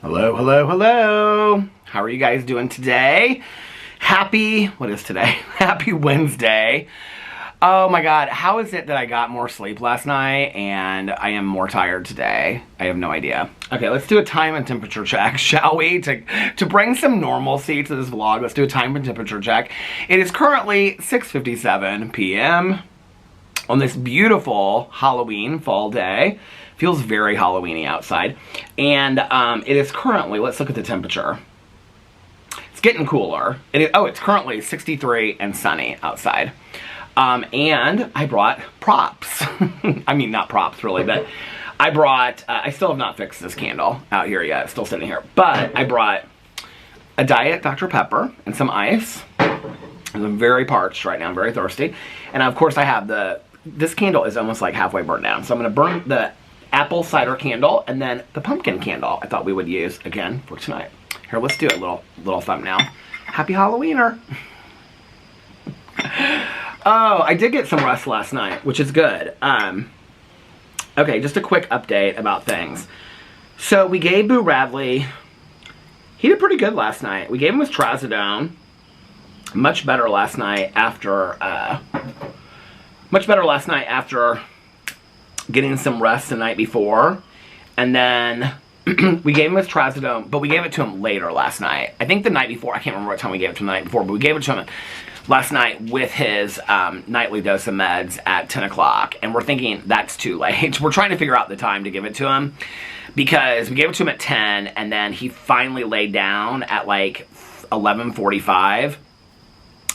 Hello, hello, hello. How are you guys doing today? What is today? Happy Wednesday. Oh my God, how is it that I got more sleep last night and I am more tired today? I have no idea. Okay, let's do a time and temperature check, shall we? To bring some normalcy to this vlog, let's do a time and temperature check. It is currently 6:57 p.m. on this beautiful Halloween fall day. Feels very Halloween-y outside. And it is currently, let's look at the temperature. It's getting cooler. It's currently 63 and sunny outside. And I brought props. I mean, not props really, but I brought, I still have not fixed this candle out here yet. It's still sitting here. But I brought a Diet Dr. Pepper and some ice. I'm very parched right now. I'm very thirsty. And of course I have this candle is almost like halfway burnt down. So I'm going to burn the apple cider candle and then the pumpkin candle I thought we would use again for tonight. Here, let's do a little thumbnail. Happy Halloweener. Oh, I did get some rest last night, which is good. Okay, just a quick update about things. So we gave Boo Radley, he did pretty good last night. We gave him his trazodone. Much better last night after getting some rest the night before. And then we gave him his trazodone, but we gave it to him later last night. I think the night before, I can't remember what time we gave it to him the night before, but we gave it to him last night with his nightly dose of meds at 10 o'clock. And we're thinking that's too late. We're trying to figure out the time to give it to him because we gave it to him at 10 and then he finally laid down at like 11:45.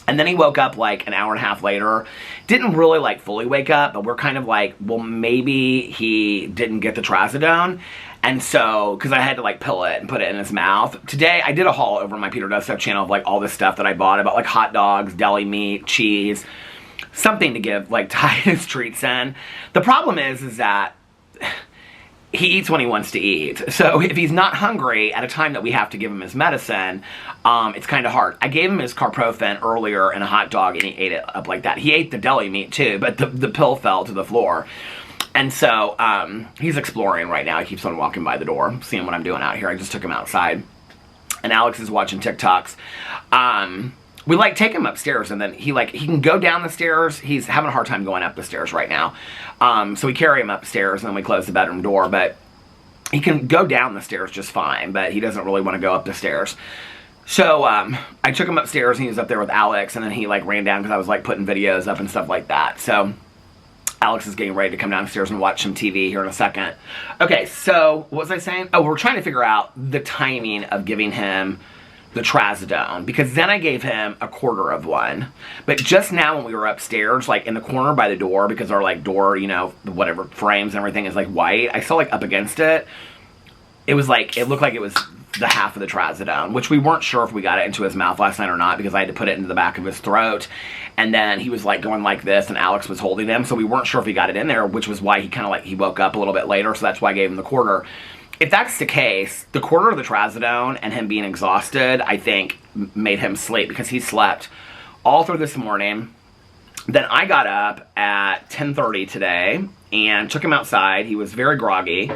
And then he woke up like an hour and a half later. Didn't really like fully wake up, but we're kind of like, well, maybe he didn't get the trazodone. And so, because I had to like pill it and put it in his mouth. Today, I did a haul over my Peter Does Stuff channel of like all this stuff that I bought about like hot dogs, deli meat, cheese, something to give like Ty his treats in. The problem is that he eats when he wants to eat. So if he's not hungry at a time that we have to give him his medicine, it's kind of hard. I gave him his carprofen earlier in a hot dog and he ate it up like that. He ate the deli meat too, but the pill fell to the floor. And so he's exploring right now. He keeps on walking by the door, seeing what I'm doing out here. I just took him outside. And Alex is watching TikToks. We like take him upstairs and then he can go down the stairs. He's having a hard time going up the stairs right now. So we carry him upstairs and then we close the bedroom door, but he can go down the stairs just fine, but he doesn't really want to go up the stairs. So I took him upstairs and he was up there with Alex and then he like ran down because I was like putting videos up and stuff like that. So Alex is getting ready to come downstairs and watch some TV here in a second. Okay, so what was I saying? Oh, we're trying to figure out the timing of giving him the trazodone, because then I gave him a quarter of one. But just now when we were upstairs, like in the corner by the door, because our like door, you know, whatever frames and everything is like white, I saw like up against it, it was like, it looked like it was the half of the trazodone, which we weren't sure if we got it into his mouth last night or not, because I had to put it into the back of his throat. And then he was like going like this and Alex was holding him, so we weren't sure if he got it in there, which was why he kind of like, he woke up a little bit later, so that's why I gave him the quarter. If that's the case, the quarter of the trazodone and him being exhausted, I think, made him sleep, because he slept all through this morning. Then I got up at 10:30 today and took him outside. He was very groggy.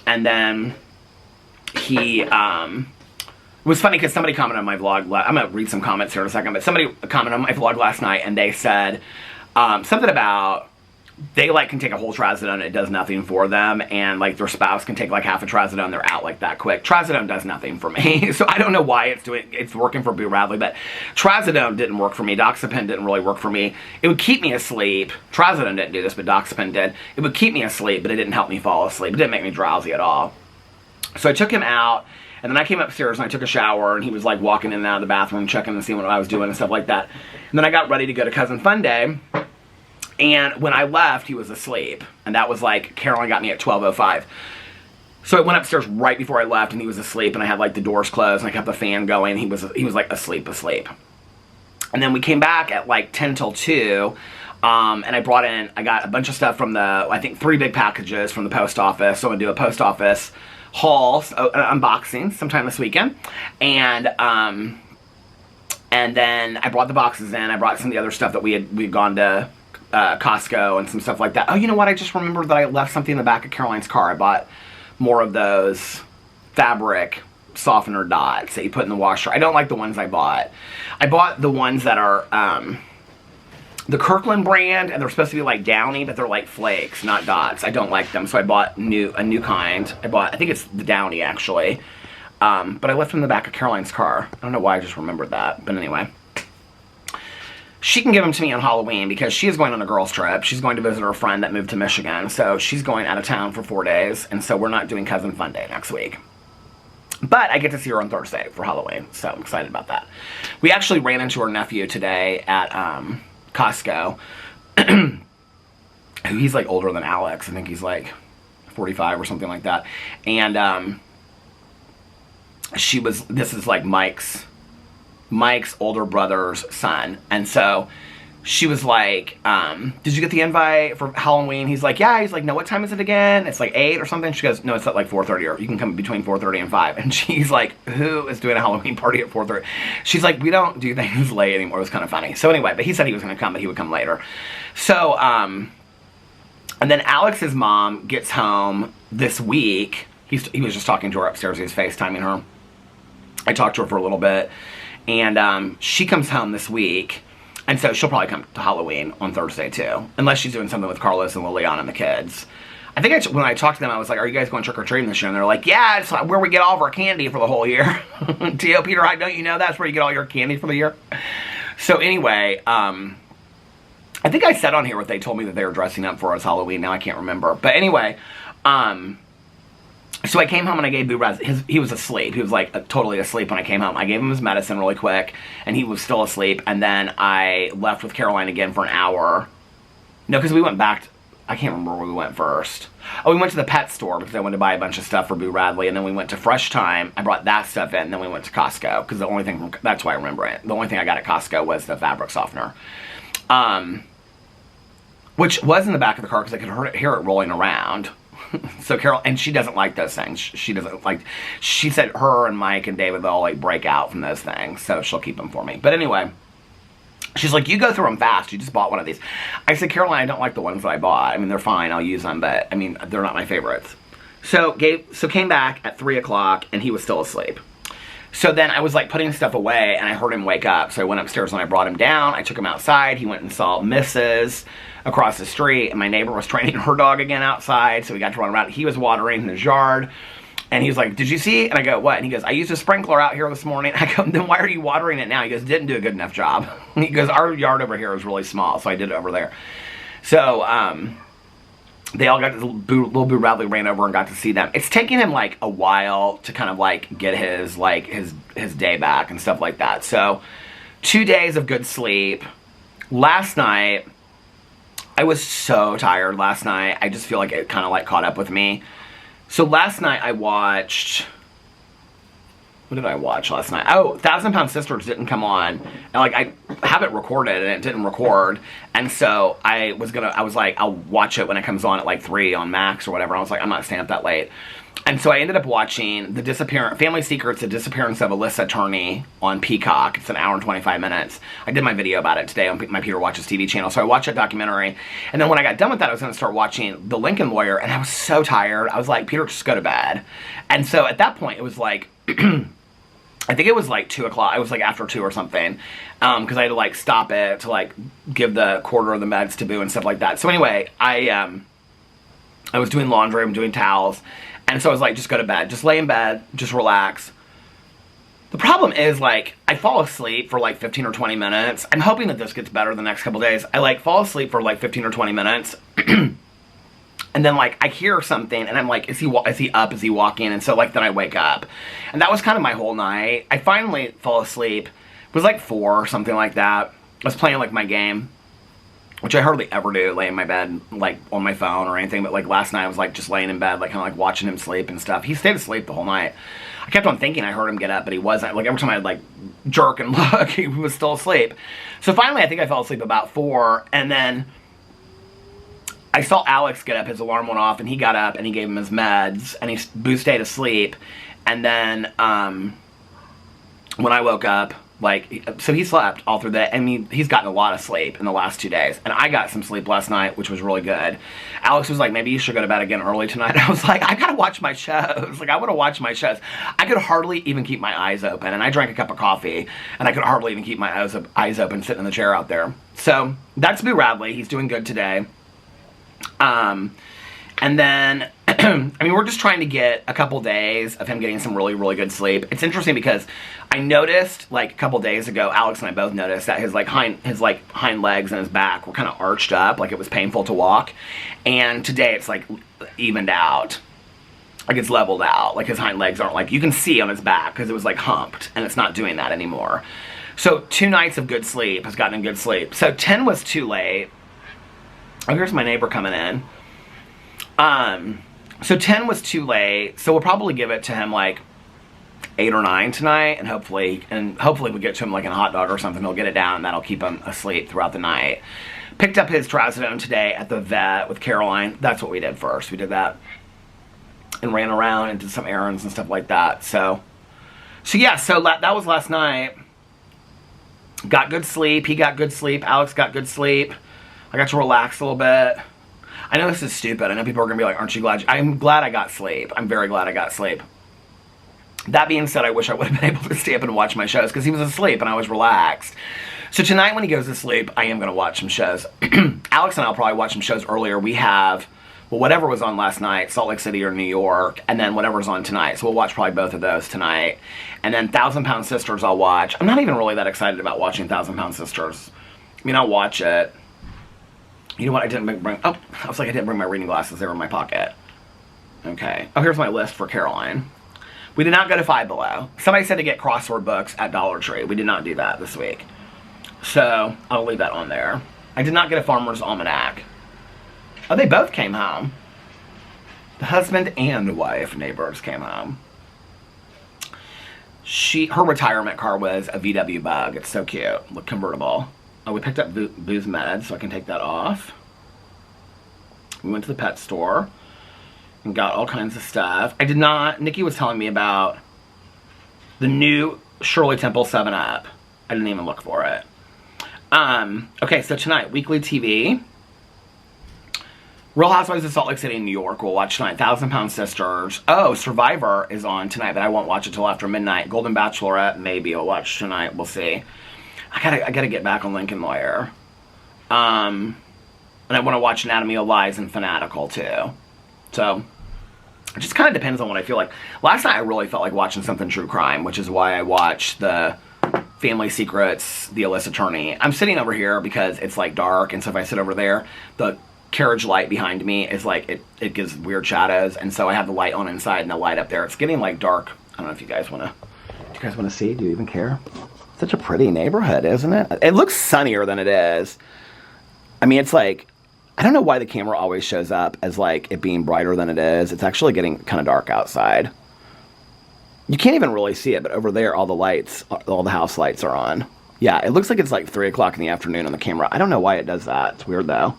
And then he, it was funny because somebody commented on my vlog, I'm going to read some comments here in a second, but somebody commented on my vlog last night and they said something about they like can take a whole trazodone, it does nothing for them, and like their spouse can take like half a trazodone, they're out like that quick. Trazodone does nothing for me, so I don't know why it's working for Boo Radley, but trazodone didn't work for me. Doxepin didn't really work for me. It would keep me asleep. Trazodone didn't do this, but Doxepin did. It would keep me asleep, but it didn't help me fall asleep. It didn't make me drowsy at all. So I took him out, and then I came upstairs and I took a shower, and he was like walking in and out of the bathroom, checking and seeing what I was doing and stuff like that. And then I got ready to go to Cousin Fun Day. And when I left, he was asleep. And that was like, Caroline got me at 12:05. So I went upstairs right before I left and he was asleep and I had like the doors closed and I kept the fan going. He was like asleep. And then we came back at like 10 till 2. And I got a bunch of stuff from I think 3 big packages from the post office. So I'm gonna do a post office haul, an unboxing sometime this weekend. And then I brought the boxes in. I brought some of the other stuff that we'd gone to Costco and some stuff like that. Oh, you know what? I just remembered that I left something in the back of Caroline's car. I bought more of those fabric softener dots that you put in the washer. I don't like the ones I bought. I bought the ones that are the Kirkland brand, and they're supposed to be like downy, but they're like flakes, not dots. I don't like them, so I bought a new kind. I think it's the downy, actually. But I left them in the back of Caroline's car. I don't know why I just remembered that, but anyway. She can give them to me on Halloween because she is going on a girls' trip. She's going to visit her friend that moved to Michigan, so she's going out of town for 4 days, and so we're not doing Cousin Fun Day next week. But I get to see her on Thursday for Halloween, so I'm excited about that. We actually ran into her nephew today at Costco. He's like older than Alex. I think he's like 45 or something like that. And this is like Mike's older brother's son. And so she was like, did you get the invite for Halloween? He's like, yeah. He's like, no, what time is it again? It's like 8 or something. She goes, no, it's at like 4:30, or you can come between 4:30 and 5. And she's like, who is doing a Halloween party at 4:30? She's like, we don't do things late anymore. It was kind of funny. So anyway, but he said he was going to come, but he would come later. So, and then Alex's mom gets home this week. He was just talking to her upstairs. He was FaceTiming her. I talked to her for a little bit. And she comes home this week. And so she'll probably come to Halloween on Thursday, too. Unless she's doing something with Carlos and Liliana and the kids. I think when I talked to them, I was like, are you guys going trick-or-treating this year? And they're like, yeah, it's where we get all of our candy for the whole year. T.O. Peter, don't you know that's where you get all your candy for the year? So anyway, I think I said on here what they told me that they were dressing up for as Halloween. Now I can't remember. But anyway, so I came home and I gave Boo Raz, he was asleep. He was like totally asleep when I came home. I gave him his medicine really quick, and he was still asleep. And then I left with Caroline again for an hour. No, because we went back, I can't remember where we went first. Oh, we went to the pet store because I wanted to buy a bunch of stuff for Boo Radley. And then we went to Fresh Time. I brought that stuff in. And then we went to Costco because the only thing, that's why I remember it. The only thing I got at Costco was the fabric softener. Which was in the back of the car because I could hear it rolling around. So Carol, and she doesn't like those things. She doesn't like, she said her and Mike and David, they'll like break out from those things. So she'll keep them for me. But anyway, she's like, you go through them fast. You just bought one of these. I said, Caroline, I don't like the ones that I bought. I mean, they're fine. I'll use them. But I mean, they're not my favorites. So came back at 3 o'clock and he was still asleep. So then I was like putting stuff away and I heard him wake up. So I went upstairs and I brought him down. I took him outside. He went and saw Mrs. across the street, and my neighbor was training her dog again outside, so we got to run around. He was watering in his yard, and he was like, did you see? And I go, what? And he goes, I used a sprinkler out here this morning. I go, then why are you watering it now? He goes, didn't do a good enough job. He goes, our yard over here is really small, so I did it over there. So, they all got to, little Boo Radley ran over and got to see them. It's taking him like a while to kind of like get his day back and stuff like that. So 2 days of good sleep. Last night, I was so tired last night. I just feel like it kind of like caught up with me. So last night I watched, what did I watch last night? Oh, 1,000 Pound Sisters didn't come on. And like I have it recorded and it didn't record. And so I was like, I'll watch it when it comes on at like 3 on Max or whatever. I was like, I'm not staying up that late. And so I ended up watching Family Secrets, The Disappearance of Alyssa Turney on Peacock. It's an hour and 25 minutes. I did my video about it today on my Peter Watches TV channel. So I watched that documentary. And then when I got done with that, I was going to start watching The Lincoln Lawyer. And I was so tired. I was like, Peter, just go to bed. And so at that point, it was like, I think it was like 2 o'clock. It was like after 2 or something. Because I had to like stop it to like give the quarter of the meds to Boo and stuff like that. So anyway, I was doing laundry. I'm doing towels. And so I was like, just go to bed. Just lay in bed. Just relax. The problem is, like, I fall asleep for like 15 or 20 minutes. I'm hoping that this gets better the next couple days. I like fall asleep for like 15 or 20 minutes. And then like I hear something and I'm like, is he up? Is he walking? And so like then I wake up. And that was kind of my whole night. I finally fall asleep. It was like 4 or something like that. I was playing like my game, which I hardly ever do, lay in my bed, like, on my phone or anything, but, like, last night I was, like, just laying in bed, like, kind of, like, watching him sleep and stuff. He stayed asleep the whole night. I kept on thinking I heard him get up, but he wasn't. Like, every time I'd, like, jerk and look, he was still asleep. So finally, I think I fell asleep about 4, and then I saw Alex get up, his alarm went off, and he got up, and he gave him his meds, and Boo stayed asleep, and then, when I woke up, Like, so he slept all through that. I mean, he's gotten a lot of sleep in the last 2 days. And I got some sleep last night, which was really good. Alex was like, maybe you should go to bed again early tonight. I was like, I gotta watch my shows. Like, I want to watch my shows. I could hardly even keep my eyes open. And I drank a cup of coffee, and I could hardly even keep my eyes open sitting in the chair out there. So, that's Boo Radley. He's doing good today. And then, I mean, we're just trying to get a couple days of him getting some really, really good sleep. It's interesting because I noticed, like, a couple days ago, Alex and I both noticed that his hind legs and his back were kind of arched up, like it was painful to walk. And today it's, like, evened out. Like, it's leveled out. Like, his hind legs aren't, like, you can see on his back because it was, like, humped, and it's not doing that anymore. So, 2 nights of good sleep, has gotten him good sleep. So, 10 was too late. Oh, here's my neighbor coming in. So 10 was too late, so we'll probably give it to him like 8 or 9 tonight, and hopefully we get to him like in a hot dog or something. He'll get it down, and that'll keep him asleep throughout the night. Picked up his trazodone today at the vet with Caroline. That's what we did first. We did that and ran around and did some errands and stuff like that. So yeah, so that was last night. Got good sleep. He got good sleep. Alex got good sleep. I got to relax a little bit. I know this is stupid. I know people are going to be like, aren't you glad? I'm glad I got sleep. I'm very glad I got sleep. That being said, I wish I would have been able to stay up and watch my shows because he was asleep and I was relaxed. So tonight when he goes to sleep, I am going to watch some shows. Alex and I will probably watch some shows earlier. We have, well, whatever was on last night, Salt Lake City or New York, and then whatever's on tonight. So we'll watch probably both of those tonight. And then 1,000 Pound Sisters I'll watch. I'm not even really that excited about watching 1,000 Pound Sisters. I mean, I'll watch it. You know what? I didn't bring, oh, I was like, I didn't bring my reading glasses. They were in my pocket. Okay. Oh, here's my list for Caroline. We did not go to Five Below. Somebody said to get crossword books at Dollar Tree. We did not do that this week. So, I'll leave that on there. I did not get a Farmer's Almanac. Oh, they both came home. The husband and wife neighbors came home. Her retirement car was a VW Bug. It's so cute. Look, convertible. Oh, we picked up Boo's meds, so I can take that off. We went to the pet store and got all kinds of stuff. Nikki was telling me about the new Shirley Temple 7-Up. I didn't even look for it. Okay, so tonight, weekly TV. Real Housewives of Salt Lake City in New York we'll watch tonight. 1,000 Pound Sisters. Oh, Survivor is on tonight, but I won't watch it till after midnight. Golden Bachelorette, maybe I'll watch tonight. We'll see. I gotta get back on Lincoln Lawyer. And I want to watch Anatomy of Lies and Fanatical, too. So, it just kind of depends on what I feel like. Last night, I really felt like watching something true crime, which is why I watched the Family Secrets, The Illicit Attorney. I'm sitting over here because it's, like, dark, and so if I sit over there, the carriage light behind me is, like, it gives weird shadows, and so I have the light on inside and the light up there. It's getting, like, dark. I don't know if you guys want to see? Do you even care? Such a pretty neighborhood, isn't it? It looks sunnier than it is. I mean, it's like, I don't know why the camera always shows up as like it being brighter than it is. It's actually getting kind of dark outside. You can't even really see it, but over there, all the house lights are on. Yeah, it looks like it's like 3 o'clock in the afternoon on the camera. I don't know why it does that. It's weird though.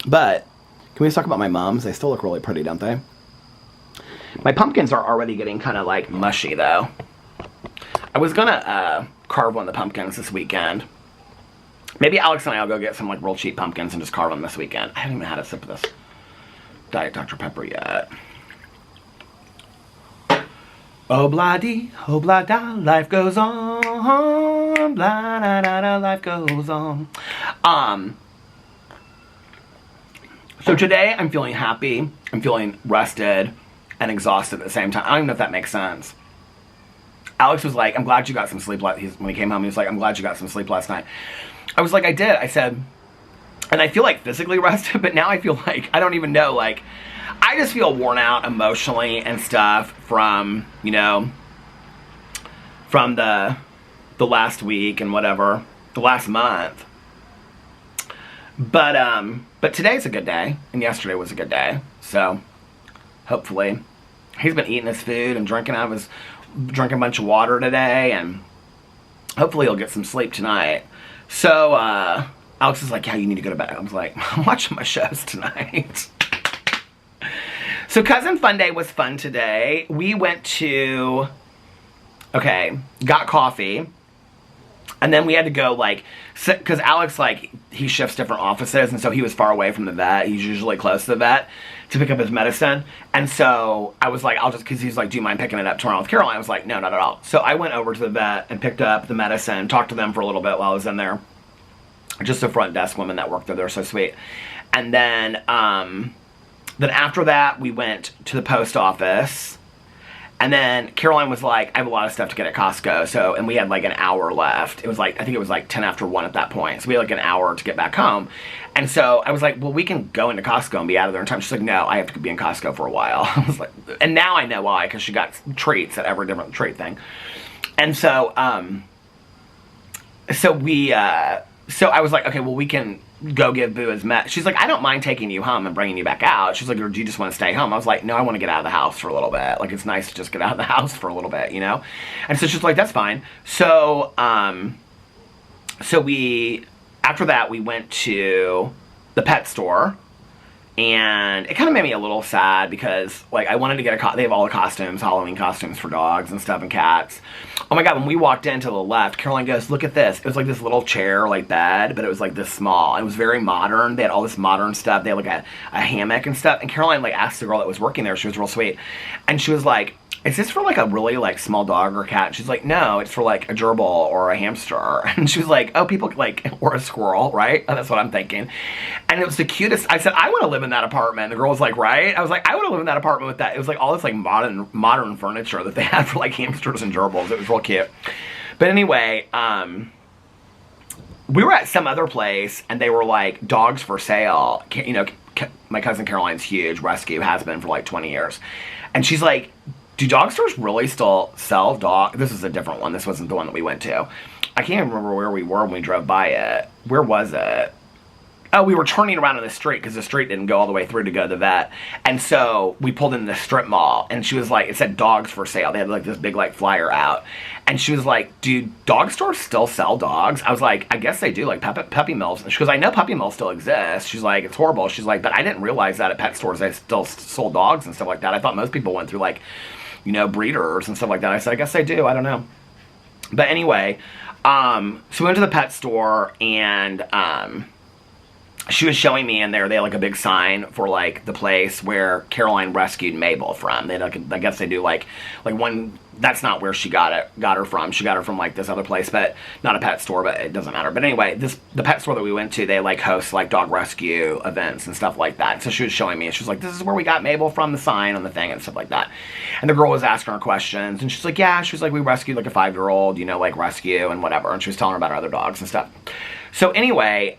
But, can we just talk about my mums? They still look really pretty, don't they? My pumpkins are already getting kind of like mushy though. I was gonna carve one of the pumpkins this weekend. Maybe Alex and I will go get some like real cheap pumpkins and just carve them this weekend. I haven't even had a sip of this Diet Dr. Pepper yet. Oh blah dee, oh blah da, life goes on, blah da da da, life goes on. So today I'm feeling happy, I'm feeling rested and exhausted at the same time. I don't even know if that makes sense. Alex was like, I'm glad you got some sleep when he came home. He was like, I'm glad you got some sleep last night. I was like, I did. I said, and I feel like physically rested, but now I feel like, I don't even know, like, I just feel worn out emotionally and stuff from, you know, from the last week and whatever, the last month. But today's a good day, and yesterday was a good day, so hopefully. He's been eating his food and drinking a bunch of water today, and hopefully he'll get some sleep tonight. So, Alex is like, yeah, you need to go to bed. I was like, I'm watching my shows tonight. So, Cousin Fun Day was fun today. We went to, got coffee. And then we had to go, like, because Alex, like, he shifts different offices, and so he was far away from the vet. He's usually close to the vet to pick up his medicine. And so I was like, I'll just, because he's like, do you mind picking it up tomorrow with Caroline? I was like, no, not at all. So I went over to the vet and picked up the medicine, talked to them for a little bit while I was in there. Just the front desk women that worked there, they're so sweet. And then after that, we went to the post office. And then Caroline was like, I have a lot of stuff to get at Costco. So, and we had like an hour left. It was like, I think it was like 10 after 1 at that point. So we had like an hour to get back home. And so I was like, well, we can go into Costco and be out of there in time. She's like, no, I have to be in Costco for a while. I was like, and now I know why, because she got treats at every different treat thing. And so, so I was like, okay, well, we can go give Boo his med. She's like, I don't mind taking you home and bringing you back out. She's like, or do you just want to stay home? I was like, no, I want to get out of the house for a little bit. Like, it's nice to just get out of the house for a little bit, you know? And so she's like, that's fine. So, after that, we went to the pet store. And it kind of made me a little sad because, like, I wanted to get they have all the costumes, Halloween costumes for dogs and stuff and cats. Oh my God, when we walked in to the left, Caroline goes, look at this. It was like this little chair, like bed, but it was like this small. It was very modern. They had all this modern stuff. They had like a hammock and stuff. And Caroline, like, asked the girl that was working there, she was real sweet. And she was like, is this for like a really like small dog or cat? She's like, no, it's for like a gerbil or a hamster. And she was like, oh, people like, or a squirrel, right? And that's what I'm thinking. And it was the cutest. I said, I want to live in that apartment. The girl was like, right? I was like, I want to live in that apartment with that. It was like all this like modern furniture that they had for like hamsters and gerbils. It was real cute. But anyway, we were at some other place and they were like, dogs for sale. You know, my cousin Caroline's huge, rescue, has been for like 20 years. And she's like, do dog stores really still sell dog? This is a different one. This wasn't the one that we went to. I can't remember where we were when we drove by it. Where was it? Oh, we were turning around in the street because the street didn't go all the way through to go to the vet. And so we pulled in the strip mall and she was like, it said dogs for sale. They had like this big like flyer out. And she was like, do dog stores still sell dogs? I was like, I guess they do, like puppy mills. And she goes, I know puppy mills still exist. She's like, it's horrible. She's like, but I didn't realize that at pet stores they still sold dogs and stuff like that. I thought most people went through like, you know, breeders and stuff like that. I said, I guess they do. I don't know. But anyway, so we went to the pet store and she was showing me in there, they had like a big sign for like the place where Caroline rescued Mabel from. They like, I guess they do like one, that's not where she got her from. She got her from like this other place, but not a pet store, but it doesn't matter. But anyway, the pet store that we went to, they like host like dog rescue events and stuff like that. So she was showing me, and she was like, this is where we got Mabel from, the sign on the thing and stuff like that. And the girl was asking her questions and she's like, yeah, she was like, we rescued like a 5-year-old, you know, like rescue and whatever. And she was telling her about her other dogs and stuff. So anyway,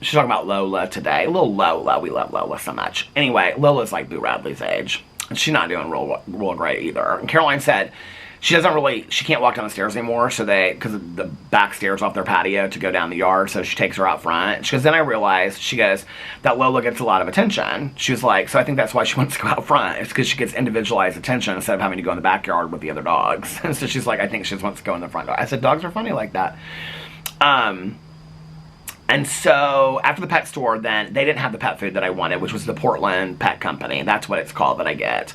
she's talking about Lola today. Little Lola. We love Lola so much. Anyway, Lola's like Boo Radley's age. And she's not doing real great either. And Caroline said she can't walk down the stairs anymore, so because of the back stairs off their patio to go down the yard, so she takes her out front. She goes, then I realized, she goes, that Lola gets a lot of attention. She was like, so I think that's why she wants to go out front. It's because she gets individualized attention instead of having to go in the backyard with the other dogs. And so she's like, I think she just wants to go in the front door. I said, dogs are funny like that. And so, after the pet store, then, they didn't have the pet food that I wanted, which was the Portland Pet Company. That's what it's called that I get.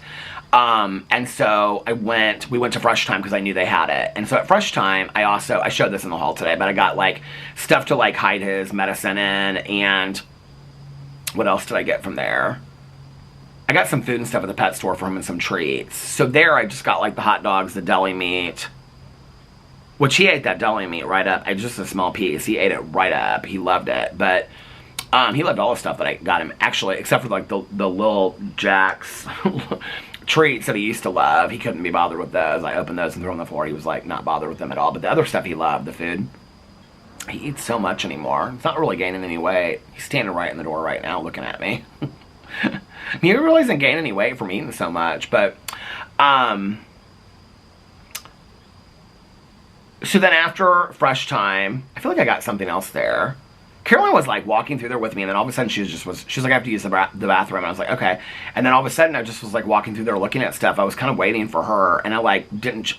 And so, we went to Fresh Time because I knew they had it. And so, at Fresh Time, I showed this in the haul today, but I got, like, stuff to, like, hide his medicine in, and what else did I get from there? I got some food and stuff at the pet store for him and some treats. So, there, I just got, like, the hot dogs, the deli meat. Which he ate that deli meat right up. Just a small piece. He ate it right up. He loved it. But he loved all the stuff that I got him. Actually, except for like the little Jack's treats that he used to love. He couldn't be bothered with those. I opened those and threw them on the floor. He was like not bothered with them at all. But the other stuff he loved, the food. He eats so much anymore. It's not really gaining any weight. He's standing right in the door right now looking at me. He really isn't gaining any weight from eating so much. But so then after Fresh Time, I feel like I got something else there. Caroline was like walking through there with me, and then all of a sudden she was like, I have to use the bathroom. And I was like, okay. And then all of a sudden I just was like walking through there looking at stuff. I was kind of waiting for her, and I like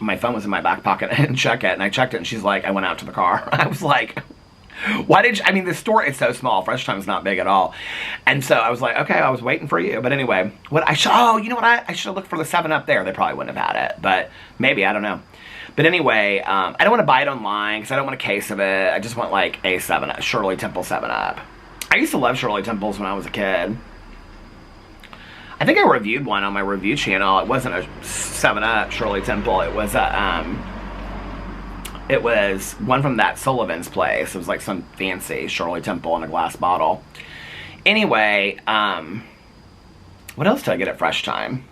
my phone was in my back pocket. I didn't check it, and I checked it, and she's like, I went out to the car. I was like, Why did you, I mean, the store is so small. Fresh Time's not big at all. And so I was like, okay, I was waiting for you. But anyway, you know what? I should have looked for the 7-Up there. They probably wouldn't have had it, but maybe, I don't know. But anyway, I don't want to buy it online because I don't want a case of it. I just want like a 7-Up, Shirley Temple 7-Up. I used to love Shirley Temples when I was a kid. I think I reviewed one on my review channel. It wasn't a 7-Up Shirley Temple. It was one from that Sullivan's place. It was like some fancy Shirley Temple in a glass bottle. Anyway, what else did I get at Fresh Time?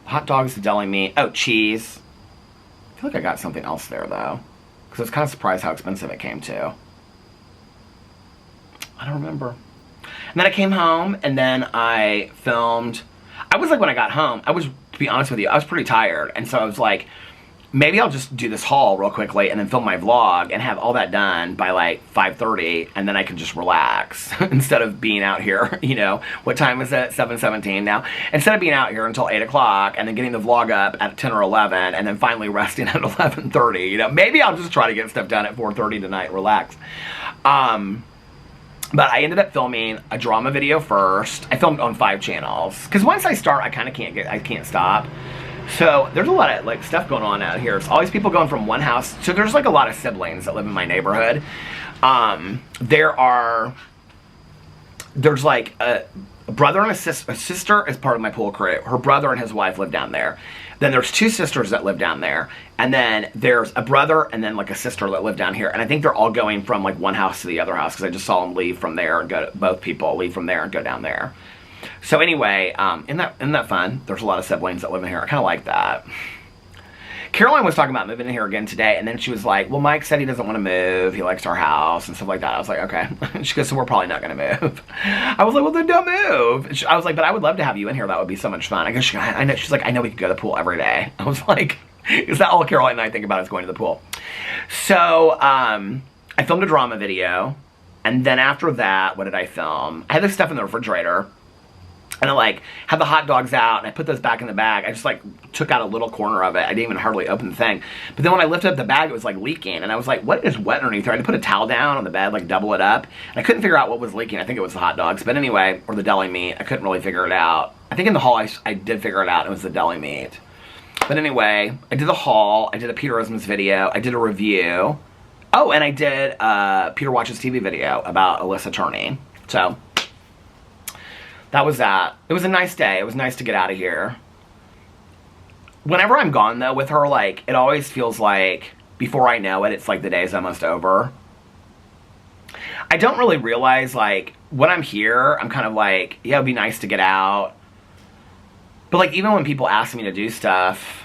Hot dogs, deli meat. Oh, cheese. I feel like I got something else there, though. Because I was kind of surprised how expensive it came to. I don't remember. And then I came home, and then I filmed. I was like, when I got home, to be honest with you, I was pretty tired. And so I was like, maybe I'll just do this haul real quickly and then film my vlog and have all that done by like 5:30, and then I can just relax instead of being out here, you know. What time is it? 7:17 now. Instead of being out here until 8 o'clock and then getting the vlog up at 10 or 11 and then finally resting at 11:30, you know. Maybe I'll just try to get stuff done at 4:30 tonight and relax. But I ended up filming a drama video first. I filmed on 5 channels. Because once I start, I kind of can't stop. So there's a lot of like stuff going on out here. It's always people going from one house. So there's like a lot of siblings that live in my neighborhood. There's like a brother and a sister is part of my pool crew. Her brother and his wife live down there. Then there's 2 sisters that live down there. And then there's a brother and then like a sister that live down here. And I think they're all going from like one house to the other house because I just saw them leave from there and both people leave from there and go down there. So anyway, isn't that fun? There's a lot of siblings that live in here. I kind of like that. Caroline was talking about moving in here again today, and then she was like, well, Mike said he doesn't want to move. He likes our house and stuff like that. I was like, okay. She goes, so we're probably not going to move. I was like, well, then don't move. I was like, but I would love to have you in here. That would be so much fun. I guess I know. She's like, I know we could go to the pool every day. I was like, is that all Caroline and I think about is going to the pool? So I filmed a drama video, and then after that, what did I film? I had this stuff in the refrigerator. And I like had the hot dogs out and I put those back in the bag. I just like took out a little corner of it. I didn't even hardly open the thing. But then when I lifted up the bag, it was like leaking. And I was like, what is wet underneath there? I had to put a towel down on the bed, like double it up. And I couldn't figure out what was leaking. I think it was the hot dogs. But anyway, or the deli meat. I couldn't really figure it out. I think in the haul I did figure it out. It was the deli meat. But anyway, I did the haul. I did a Peter Isms video. I did a review. Oh, and I did Peter Watches TV video about Alyssa Turney. So that was that. It was a nice day. It was nice to get out of here. Whenever I'm gone, though, with her, like, it always feels like, before I know it, it's like the day's almost over. I don't really realize, like, when I'm here, I'm kind of like, yeah, it'd be nice to get out. But, like, even when people ask me to do stuff,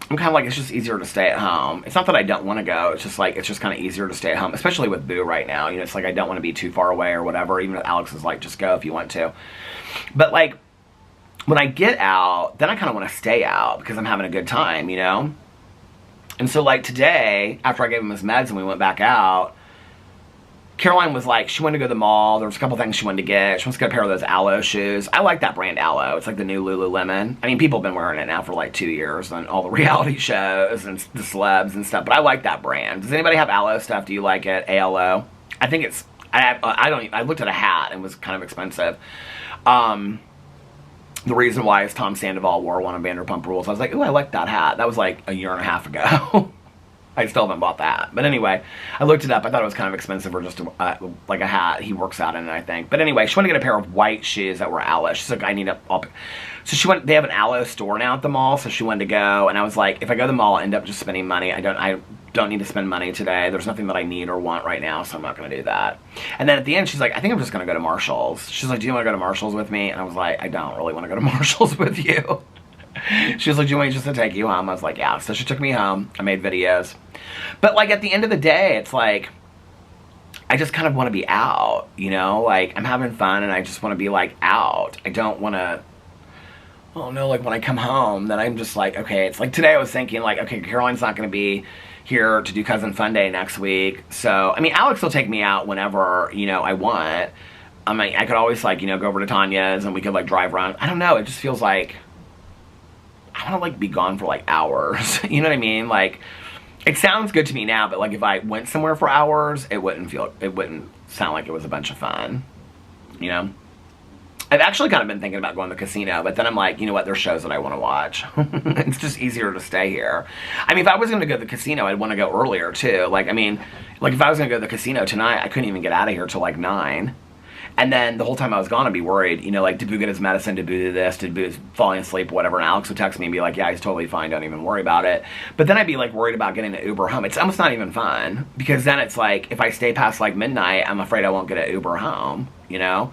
I'm kind of like, it's just easier to stay at home. It's not that I don't want to go. It's just like, it's just kind of easier to stay at home, especially with Boo right now. You know, it's like I don't want to be too far away or whatever, even if Alex is like, just go if you want to. But like, when I get out, then I kind of want to stay out because I'm having a good time, you know? And so like today, after I gave him his meds and we went back out, Caroline was like, she wanted to go to the mall. There was a couple things she wanted to get. She wants to get a pair of those Aloe shoes. I like that brand Aloe. It's like the new Lululemon. I mean, people have been wearing it now for like 2 years on all the reality shows and the celebs and stuff. But I like that brand. Does anybody have Aloe stuff? Do you like it? ALO? I think it's, I looked at a hat and it was kind of expensive. The reason why is Tom Sandoval wore one on Vanderpump Rules. I was like, ooh, I like that hat. That was like a year and a half ago. I still haven't bought that. But anyway, I looked it up. I thought it was kind of expensive for just like a hat. He works out in it, I think. But anyway, she wanted to get a pair of white shoes that were Aloe. She's like, I need a... So she went... They have an Aloe store now at the mall, so she wanted to go. And I was like, if I go to the mall, I'll end up just spending money. I don't need to spend money today. There's nothing that I need or want right now, so I'm not going to do that. And then at the end, she's like, I think I'm just going to go to Marshall's. She's like, do you want to go to Marshall's with me? And I was like, I don't really want to go to Marshall's with you. She was like, do you want me just to take you home? I was like, yeah. So she took me home. I made videos. But, like, at the end of the day, it's like, I just kind of want to be out, you know? Like, I'm having fun, and I just want to be, like, out. I don't want to, oh, no, like, when I come home, then I'm just like, okay. It's like today I was thinking, like, okay, Caroline's not going to be here to do Cousin Fun Day next week. So, I mean, Alex will take me out whenever, you know, I want. I mean, I could always, like, you know, go over to Tanya's, and we could, like, drive around. I don't know. It just feels like I want to, like, be gone for, like, hours. You know what I mean? Like, It sounds good to me now, but like if I went somewhere for hours, it wouldn't sound like it was a bunch of fun, you know? I've actually kind of been thinking about going to the casino, but then I'm like, you know what, there's shows that I want to watch. It's just easier to stay here. I mean, if I was going to go to the casino, I'd want to go earlier too. Like, I mean, like if I was going to go to the casino tonight, I couldn't even get out of here till like 9. And then the whole time I was gone, I'd be worried, you know, like, did Boo get his medicine? Did Boo do this? Did Boo falling asleep? Whatever. And Alex would text me and be like, yeah, he's totally fine. Don't even worry about it. But then I'd be like worried about getting an Uber home. It's almost not even fun because then it's like, if I stay past like midnight, I'm afraid I won't get an Uber home, you know?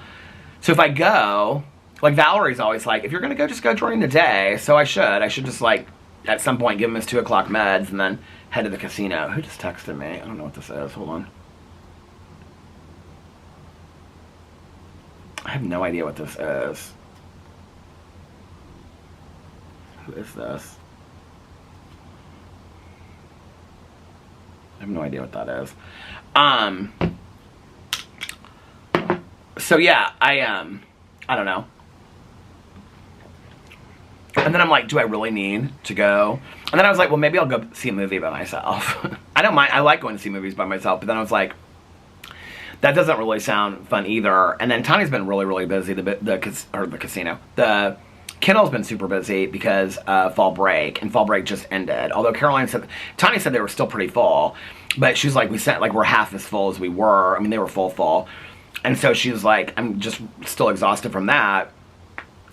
So if I go, like Valerie's always like, if you're going to go, just go during the day. So I should just like, at some point, give him his 2 o'clock meds and then head to the casino. Who just texted me? I don't know what this is. Hold on. I have no idea what this is. Who is this? I have no idea what that is. So yeah, I don't know. And then I'm like, do I really need to go? And then I was like, well, maybe I'll go see a movie by myself. I don't mind. I like going to see movies by myself. But then I was like, that doesn't really sound fun either. And then Tani's been really, really busy. The casino. The kennel's been super busy because fall break, and fall break just ended. Although Tani said they were still pretty full, but she was like, we're half as full as we were. I mean, they were full. And so she was like, I'm just still exhausted from that.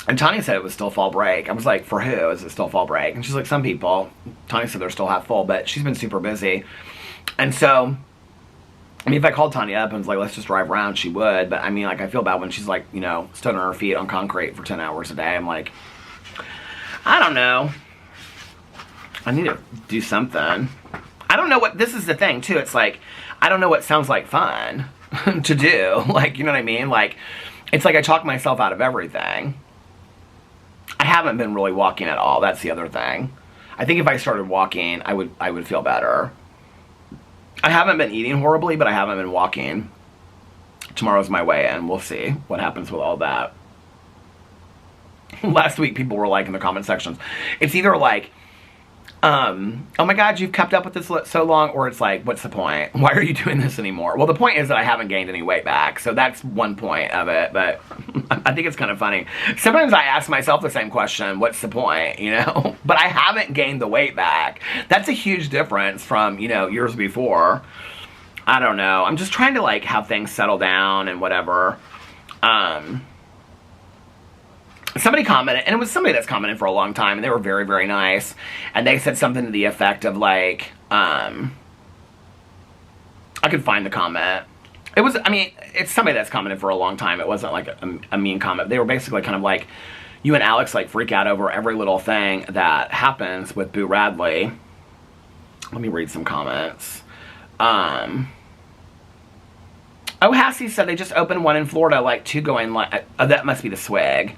And Tani said it was still fall break. I was like, for who is it still fall break? And she's like, some people. Tani said they're still half full, but she's been super busy. And so, I mean, if I called Tanya up and was like, let's just drive around, she would. But I mean, like, I feel bad when she's like, you know, stood on her feet on concrete for 10 hours a day. I'm like, I don't know. I need to do something. I don't know what, this is the thing too. It's like, I don't know what sounds like fun to do. Like, you know what I mean? Like, it's like I talk myself out of everything. I haven't been really walking at all. That's the other thing. I think if I started walking, I would feel better. I haven't been eating horribly, but I haven't been walking. Tomorrow's my weigh-in. We'll see what happens with all that. Last week, people were like in the comment sections, it's either like, oh my God, you've kept up with this so long, or it's like, what's the point? Why are you doing this anymore? Well, the point is that I haven't gained any weight back, so that's one point of it, but I think it's kind of funny. Sometimes I ask myself the same question, what's the point, you know? But I haven't gained the weight back. That's a huge difference from, you know, years before. I don't know. I'm just trying to, like, have things settle down and whatever. Somebody commented, and it was somebody that's commented for a long time, and they were very, very nice, and they said something to the effect of, like, I could find the comment. It was, I mean, it's somebody that's commented for a long time. It wasn't, like, a mean comment. They were basically kind of like, you and Alex, like, freak out over every little thing that happens with Boo Radley. Let me read some comments. Oh, Hassie said they just opened one in Florida, like, 2 going, like, oh, that must be the swig.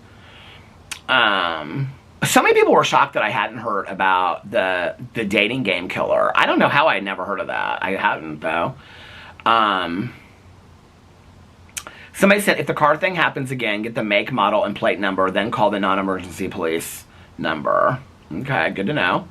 So many people were shocked that I hadn't heard about the dating game killer. I don't know how I had never heard of that. I hadn't, though. Somebody said, if the car thing happens again, get the make, model, and plate number, then call the non-emergency police number. Okay, good to know.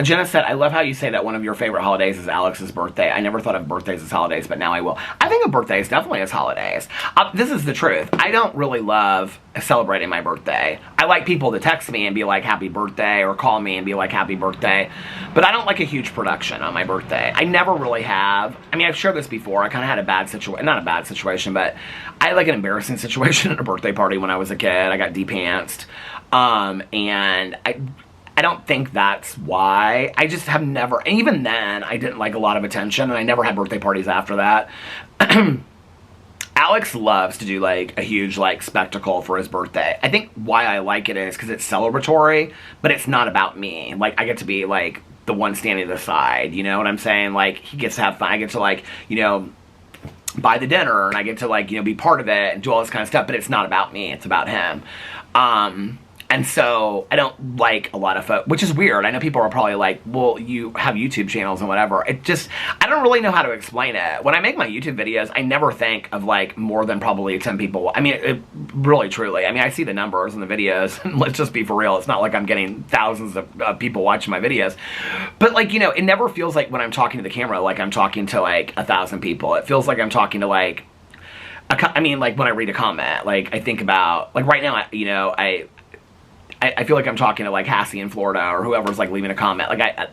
Jenna said, I love how you say that one of your favorite holidays is Alex's birthday. I never thought of birthdays as holidays, but now I will. I think of birthdays definitely as holidays. This is the truth. I don't really love celebrating my birthday. I like people to text me and be like, happy birthday, or call me and be like, happy birthday. But I don't like a huge production on my birthday. I never really have. I mean, I've shared this before. I kind of had a bad situation. Not a bad situation, but I had like an embarrassing situation at a birthday party when I was a kid. I got de-pantsed. And I don't think that's why. I just have never, and even then, I didn't like a lot of attention, and I never had birthday parties after that. Alex loves to do, like, a huge, like, spectacle for his birthday. I think why I like it is because it's celebratory, but it's not about me. Like, I get to be, like, the one standing to the side, you know what I'm saying? Like, he gets to have fun. I get to, like, you know, buy the dinner, and I get to, like, you know, be part of it and do all this kind of stuff, but it's not about me. It's about him. And so I don't like a lot of folks, which is weird. I know people are probably like, well, you have YouTube channels and whatever. It just, I don't really know how to explain it. When I make my YouTube videos, I never think of like more than probably 10 people. I mean, really, truly. I mean, I see the numbers in the videos, and let's just be for real. It's not like I'm getting thousands of people watching my videos. But like, you know, it never feels like when I'm talking to the camera, like I'm talking to like 1,000 people. It feels like I'm talking to like, I mean, like when I read a comment, like I think about, like right now, you know, I feel like I'm talking to like Cassie in Florida or whoever's like leaving a comment, like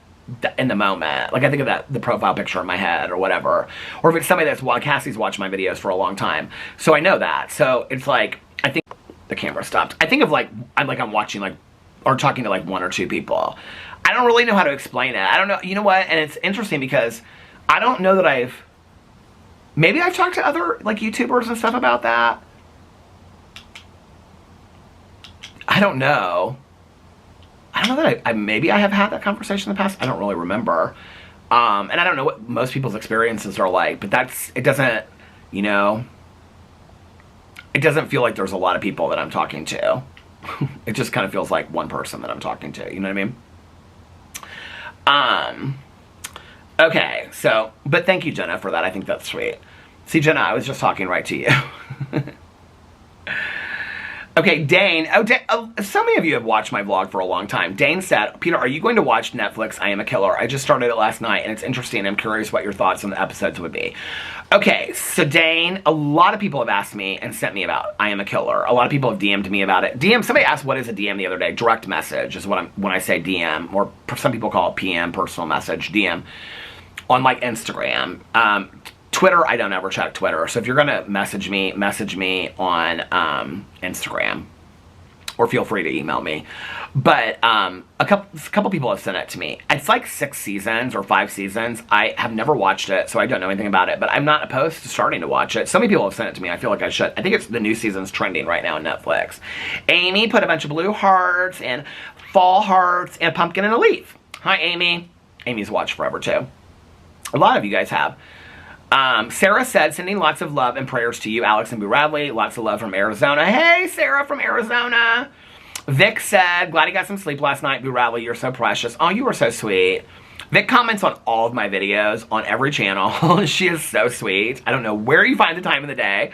in the moment. Like I think of the profile picture in my head or whatever. Or if it's somebody that's, well, Cassie's watched my videos for a long time. So I know that. So it's like, I think the camera stopped. I think of like, I'm watching like, or talking to like 1 or 2 people. I don't really know how to explain it. I don't know, you know what? And it's interesting because I don't know that maybe I've talked to other like YouTubers and stuff about that. I don't know. I don't know that maybe I have had that conversation in the past. I don't really remember. And I don't know what most people's experiences are like, but it doesn't, you know, it doesn't feel like there's a lot of people that I'm talking to. It just kind of feels like one person that I'm talking to, you know what I mean? Okay, so, but thank you, Jenna, for that. I think that's sweet. See, Jenna, I was just talking right to you. Okay, Dane. So many of you have watched my vlog for a long time. Dane said, Peter, are you going to watch Netflix I Am a Killer? I just started it last night, and it's interesting. I'm curious what your thoughts on the episodes would be. Okay, so Dane, a lot of people have asked me and sent me about I Am a Killer. A lot of people have DM'd me about it. Somebody asked what is a DM the other day. Direct message is when I say DM, or some people call it PM, personal message, DM, on like Instagram. Twitter, I don't ever check Twitter. So if you're going to message me on Instagram. Or feel free to email me. But a couple people have sent it to me. It's like 6 seasons or 5 seasons. I have never watched it, so I don't know anything about it. But I'm not opposed to starting to watch it. So many people have sent it to me. I feel like I should. I think the new season's trending right now on Netflix. Amy put a bunch of blue hearts and fall hearts and pumpkin and a leaf. Hi, Amy. Amy's watched forever, too. A lot of you guys have. Sarah said, sending lots of love and prayers to you, Alex and Boo Radley. Lots of love from Arizona. Hey, Sarah from Arizona. Vic said, glad he got some sleep last night, Boo Radley. You're so precious. Oh, you were so sweet. Vic comments on all of my videos on every channel. She is so sweet. I don't know where you find the time of the day.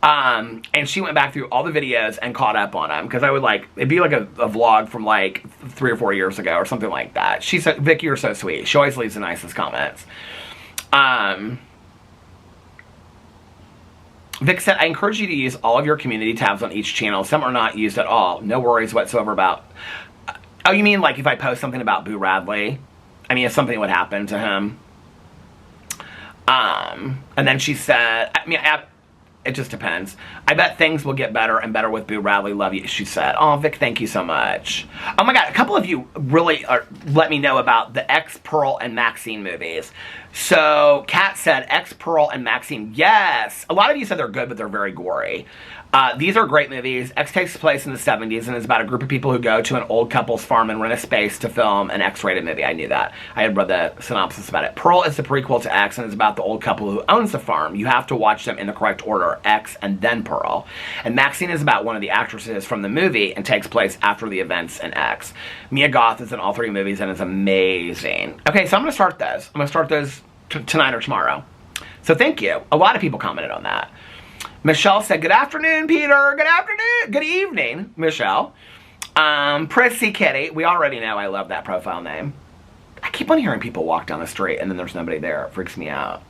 And she went back through all the videos and caught up on them. Because I would like, it'd be like a vlog from like 3 or 4 years ago or something like that. She said, Vic, you're so sweet. She always leaves the nicest comments. Vic said, I encourage you to use all of your community tabs on each channel. Some are not used at all. No worries whatsoever about... Oh, you mean like if I post something about Boo Radley? I mean, if something would happen to him. And then she said, I mean, it just depends. I bet things will get better and better with Boo Radley. Love you, she said. Oh, Vic, thank you so much. Oh my God, a couple of you really let me know about the X, Pearl, and Maxine movies. So, Kat said, X, Pearl, and Maxine. Yes! A lot of you said they're good, but they're very gory. These are great movies. X takes place in the 70s and is about a group of people who go to an old couple's farm and rent a space to film an X-rated movie. I knew that. I had read the synopsis about it. Pearl is the prequel to X and is about the old couple who owns the farm. You have to watch them in the correct order, X and then Pearl. And Maxine is about one of the actresses from the movie and takes place after the events in X. Mia Goth is in all 3 movies and is amazing. Okay, so I'm going to start those. I'm going to start those tonight or tomorrow. So thank you. A lot of people commented on that. Michelle said, good afternoon, Peter. Good afternoon. Good evening, Michelle. Prissy Kitty. We already know I love that profile name. I keep on hearing people walk down the street and then there's nobody there. It freaks me out.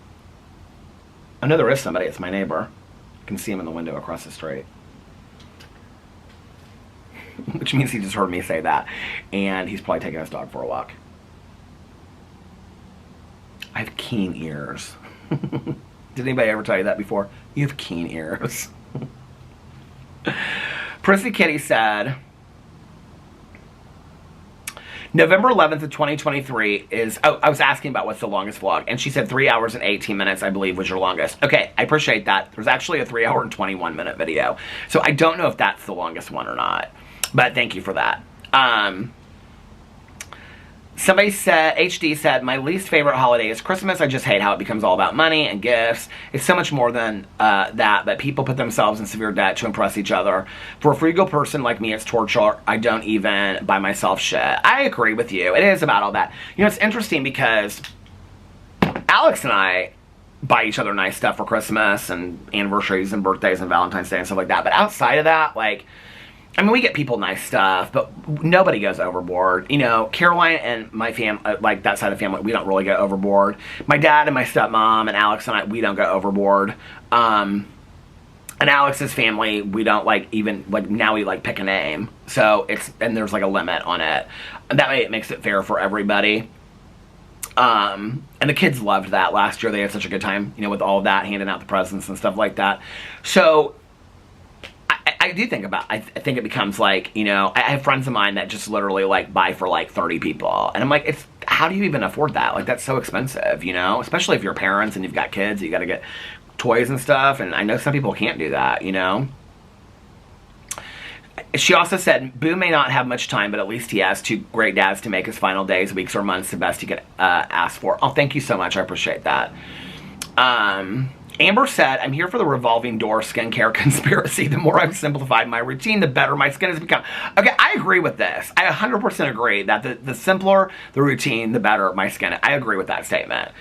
I know there is somebody. It's my neighbor. I can see him in the window across the street. Which means he just heard me say that. And he's probably taking his dog for a walk. I have keen ears. Did anybody ever tell you that before? You have keen ears. Prissy Kitty said, November 11th of 2023 is... Oh, I was asking about what's the longest vlog. And she said 3 hours and 18 minutes, I believe, was your longest. Okay, I appreciate that. There's actually a 3 hour and 21 minute video. So I don't know if that's the longest one or not. But thank you for that. Somebody said, HD said, my least favorite holiday is Christmas. I just hate how it becomes all about money and gifts. It's so much more than that, but people put themselves in severe debt to impress each other. For a frugal person like me, it's torture. I don't even buy myself shit. I agree with you. It is about all that. You know, it's interesting because Alex and I buy each other nice stuff for Christmas and anniversaries and birthdays and Valentine's Day and stuff like that. But outside of that, like, I mean, we get people nice stuff, but nobody goes overboard. You know, Caroline and my family, like that side of the family, we don't really go overboard. My dad and my stepmom and Alex and I, we don't go overboard. And Alex's family, we don't like even, like now we like pick a name. So it's, and there's like a limit on it. And that way it makes it fair for everybody. And the kids loved that last year. They had such a good time, you know, with all of that, handing out the presents and stuff like that. So I do think about, I think it becomes like, you know, I have friends of mine that just literally like buy for like 30 people. And I'm like, it's, how do you even afford that? Like, that's so expensive, you know, especially if you're parents and you've got kids, you got to get toys and stuff. And I know some people can't do that, you know. She also said, Boo may not have much time, but at least he has 2 great dads to make his final days, weeks, or months the best he could ask for. Oh, thank you so much. I appreciate that. Amber said, I'm here for the revolving door skincare conspiracy. The more I've simplified my routine, the better my skin has become. Okay, I agree with this. I 100% agree that the simpler the routine, the better my skin. I agree with that statement.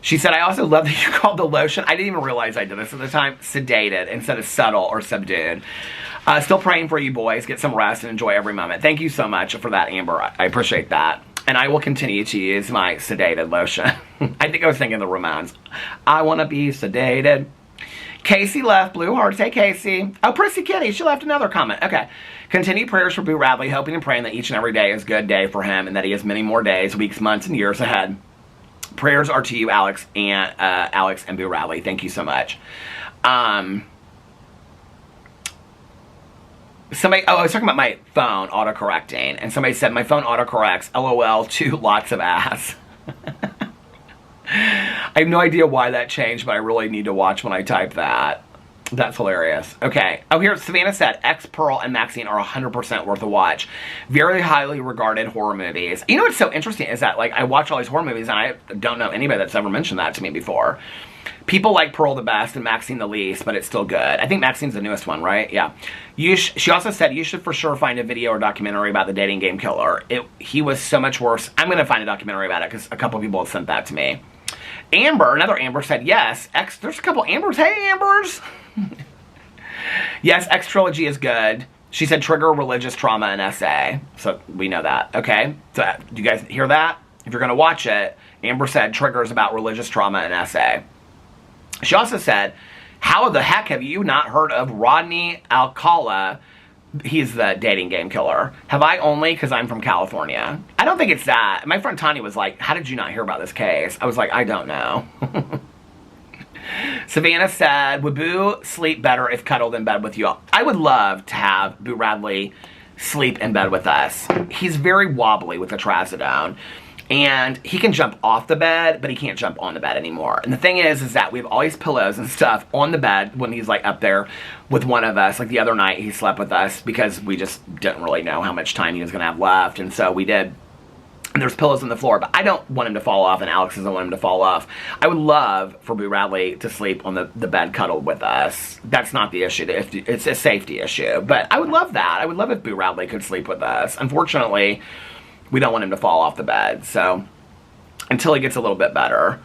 She said, I also love that you called the lotion, I didn't even realize I did this at the time, sedated instead of subtle or subdued. Still praying for you boys. Get some rest and enjoy every moment. Thank you so much for that, Amber. I appreciate that. And I will continue to use my sedated lotion. I think I was thinking the Ramones. I want to be sedated. Casey left. Blue hearts. Hey, Casey. Oh, Prissy Kitty. She left another comment. Okay. Continue prayers for Boo Radley, hoping and praying that each and every day is a good day for him and that he has many more days, weeks, months, and years ahead. Prayers are to you, Alex and Boo Radley. Thank you so much. Somebody, oh, I was talking about my phone autocorrecting, and somebody said, my phone autocorrects, LOL, to lots of ass. I have no idea why that changed, but I really need to watch when I type that. That's hilarious. Okay. Oh, here, Savannah said, X, Pearl, and Maxine are 100% worth a watch. Very highly regarded horror movies. You know what's so interesting is that, like, I watch all these horror movies, and I don't know anybody that's ever mentioned that to me before. People like Pearl the best and Maxine the least, but it's still good. I think Maxine's the newest one, right? Yeah. She also said, you should for sure find a video or documentary about the dating game killer. He was so much worse. I'm going to find a documentary about it because a couple people have sent that to me. Amber, another Amber said, yes. There's a couple Ambers. Hey, Ambers. Yes, X Trilogy is good. She said trigger religious trauma and essay. So we know that. Okay. So do you guys hear that? If you're going to watch it, Amber said triggers about religious trauma and essay. She also said, how the heck have you not heard of Rodney Alcala? He's the dating game killer. Have I only because I'm from California? I don't think it's that. My friend Tanya was like, how did you not hear about this case? I was like, I don't know. Savannah said, would Boo sleep better if cuddled in bed with you? I would love to have Boo Radley sleep in bed with us. He's very wobbly with the trazodone. And he can jump off the bed, but he can't jump on the bed anymore. And the thing is that we have all these pillows and stuff on the bed when he's like up there with one of us. Like the other night he slept with us because we just didn't really know how much time he was going to have left. And so we did. And there's pillows on the floor, but I don't want him to fall off and Alex doesn't want him to fall off. I would love for Boo Radley to sleep on the bed cuddled with us. That's not the issue. It's a safety issue. But I would love that. I would love if Boo Radley could sleep with us. Unfortunately, we don't want him to fall off the bed, so until he gets a little bit better.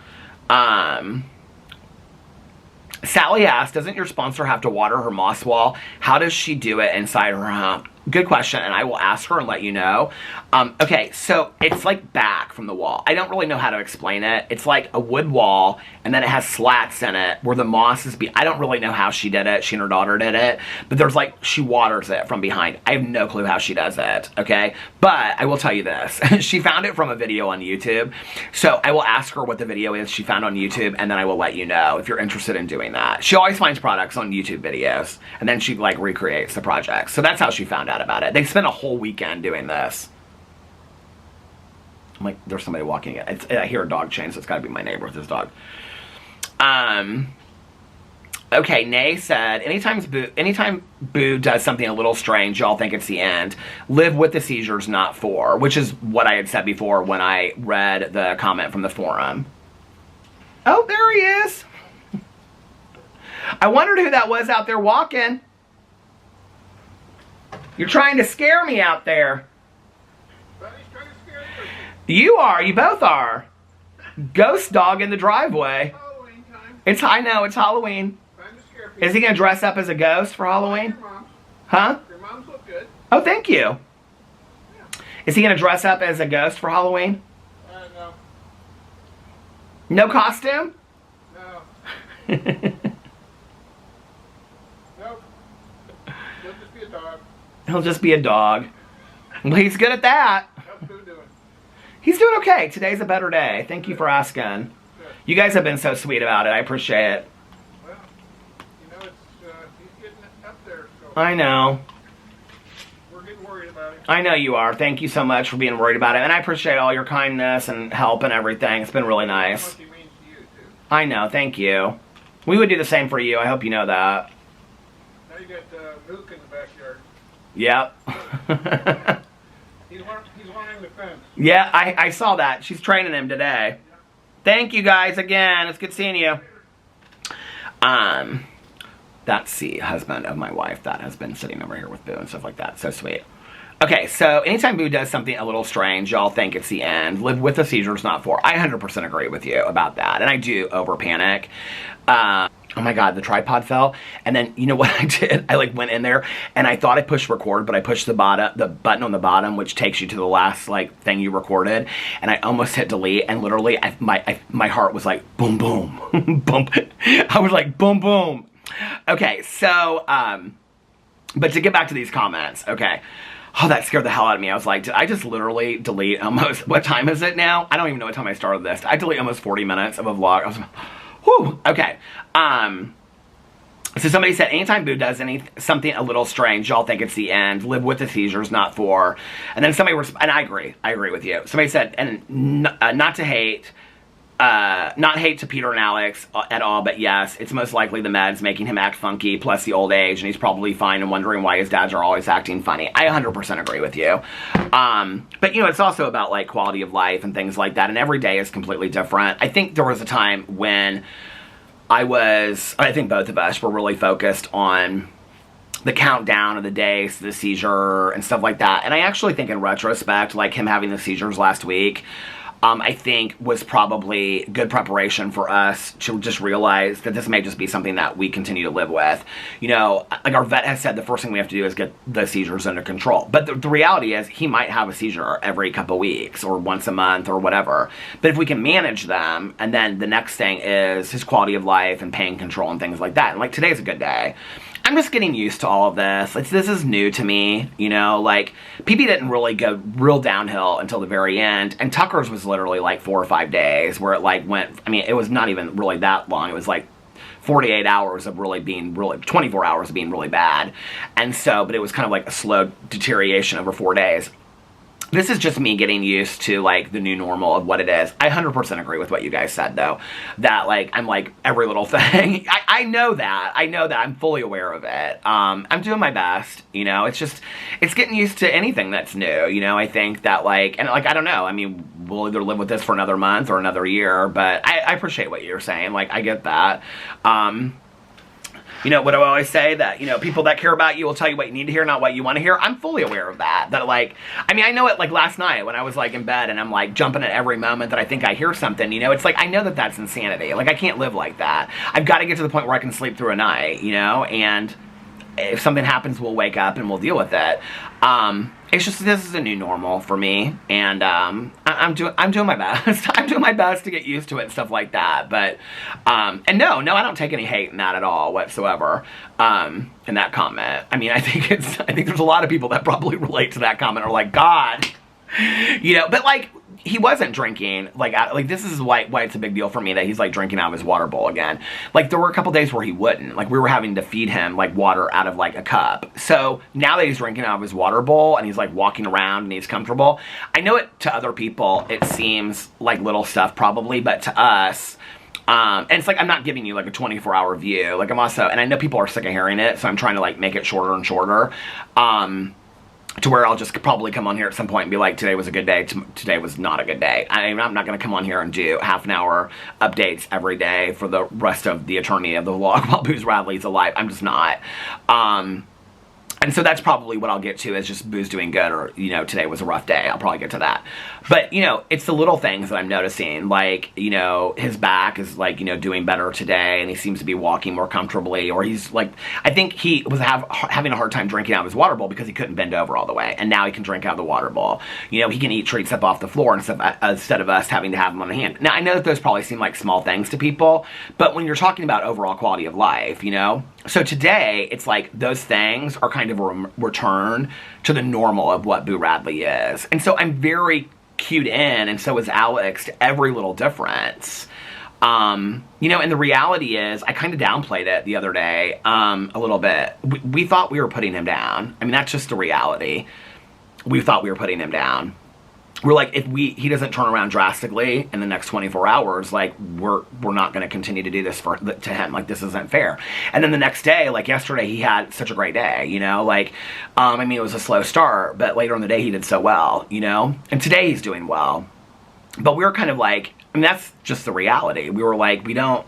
Sally asked, doesn't your sponsor have to water her moss wall? How does she do it inside her home? Good question, and I will ask her and let you know. Okay, so it's like back from the wall. I don't really know how to explain it. It's like a wood wall, and then it has slats in it where the moss is. I don't really know how she did it. She and her daughter did it, but there's like, she waters it from behind. I have no clue how she does it, okay? But I will tell you this. She found it from a video on YouTube, so I will ask her what the video is she found on YouTube, and then I will let you know if you're interested in doing that. She always finds products on YouTube videos, and then she like recreates the projects. So that's how she found out about it. They spent a whole weekend doing this. I'm like, there's somebody walking in. I hear a dog chain, so it's got to be my neighbor with his dog. Okay, Nay said, anytime Boo does something a little strange, y'all think it's the end. Live with the seizures, not for. Which is what I had said before when I read the comment from the forum. Oh, there he is. I wondered who that was out there walking. You're trying to scare me out there. Buddy's trying to scare me. You are. You both are. Ghost dog in the driveway. Halloween time. I know, it's Halloween. Time to scare people. Is he going to dress up as a ghost for Halloween? Your mom's. Huh? Your mom's look good. Oh, thank you. Yeah. Is he going to dress up as a ghost for Halloween? No. No costume? No. Nope. He'll just be a dog. He'll just be a dog. Well, he's good at that. How's Boo doing? He's doing okay. Today's a better day. Thank you for asking. Good. You guys have been so sweet about it. I appreciate it. Well, it's he's getting up there, so I know. we're getting worried about him. I know you are. Thank you so much for being worried about it. And I appreciate all your kindness and help and everything. It's been really How nice. much he means to you, too. I know. Thank you. We would do the same for you. I hope you know that. Now you got Mook in the backyard. Yep. He's learning the fence. Yeah, I saw that. She's training him today. Thank you guys again. It's good seeing you. That's the husband of my wife that has been sitting over here with Boo and stuff like that. So sweet. Okay, so anytime Boo does something a little strange, y'all think it's the end. Live with the seizures, not for. I 100% agree with you about that. And I do over panic. Oh my God, the tripod fell. And then, you know what I did? I went in there and I thought I pushed record, but I pushed the button on the bottom, which takes you to the last thing you recorded. And I almost hit delete, and literally my heart was like, boom, boom, boom. I was like, boom, boom. Okay, so, but to get back to these comments, okay. Oh, that scared the hell out of me. I was like, did I just literally delete almost, what time is it now? I don't even know what time I started this. I delete almost 40 minutes of a vlog. I was like, whew, okay. So somebody said, anytime Boo does something a little strange, y'all think it's the end. Live with the seizures, not for. And then somebody, and I agree with you. Somebody said, and not hate to Peter and Alex at all, but yes, it's most likely the meds making him act funky, plus the old age, and he's probably fine and wondering why his dads are always acting funny. I 100% agree with you. But, it's also about, quality of life and things like that, and every day is completely different. I think there was a time when I think both of us were really focused on the countdown of the days, the seizure, and stuff like that. And I actually think in retrospect, him having the seizures last week, I think was probably good preparation for us to just realize that this may just be something that we continue to live with. Our vet has said the first thing we have to do is get the seizures under control. But the reality is he might have a seizure every couple weeks or once a month or whatever. But if we can manage them, and then the next thing is his quality of life and pain control and things like that. And today's a good day. I'm just getting used to all of this. This is new to me, PP didn't really go real downhill until the very end, and Tucker's was literally 4 or 5 days where it went, it was not even really that long. It was 48 hours of really being 24 hours of being really bad. And so, but it was kind of a slow deterioration over 4 days. This is just me getting used to, the new normal of what it is. I 100% agree with what you guys said, though. That, I'm every little thing. I know that. I'm fully aware of it. I'm doing my best, It's getting used to anything that's new, I think that, and, I don't know. We'll either live with this for another month or another year, but I appreciate what you're saying. I get that. What I always say, that, people that care about you will tell you what you need to hear, not what you want to hear. I'm fully aware of that. That, I know it, last night when I was, in bed and I'm, jumping at every moment that I think I hear something, it's I know that that's insanity. I can't live like that. I've got to get to the point where I can sleep through a night, and if something happens, we'll wake up and we'll deal with it. It's just, this is a new normal for me, and I'm doing my best. I'm doing my best to get used to it and stuff like that. But and no, I don't take any hate in that at all whatsoever. In that comment, I think there's a lot of people that probably relate to that comment, are God, but he wasn't drinking, this is why it's a big deal for me that he's, drinking out of his water bowl again. There were a couple days where he wouldn't. We were having to feed him, water out of, a cup. So, now that he's drinking out of his water bowl, and he's, walking around, and he's comfortable, I know to other people, it seems like little stuff, probably, but to us, And it's like, I'm not giving you like a 24-hour view. Like I'm also, and I know people are sick of hearing it, so I'm trying to like make it shorter and shorter. To where I'll just probably come on here at some point and be like, today was a good day, today was not a good day. I'm not going to come on here and do half an hour updates every day for the rest of the eternity of the vlog while Booze Radley's alive. I'm just not. And so that's probably what I'll get to, is just Boo's doing good, or, you know, today was a rough day. I'll probably get to that. But, you know, it's the little things that I'm noticing. Like, you know, his back is, like, you know, doing better today, and he seems to be walking more comfortably. Or he's, like, I think he was having a hard time drinking out of his water bowl because he couldn't bend over all the way. And now he can drink out of the water bowl. You know, he can eat treats up off the floor instead of us having to have them on the hand. Now, I know that those probably seem like small things to people, but when you're talking about overall quality of life, you know? So today, it's like those things are kind of a return to the normal of what Boo Radley is. And so I'm very cued in, and so is Alex, to every little difference. You know, and the reality is, I kind of downplayed it the other day, a little bit. We thought we were putting him down. I mean, that's just the reality. We thought we were putting him down. We're like, if he doesn't turn around drastically in the next 24 hours, like, we're not going to continue to do this to him. Like, this isn't fair. And then the next day, like yesterday, he had such a great day, you know? Like, I mean, it was a slow start, but later in the day, he did so well, you know? And today, he's doing well. But we were kind of like, I mean, that's just the reality. We were like, we don't,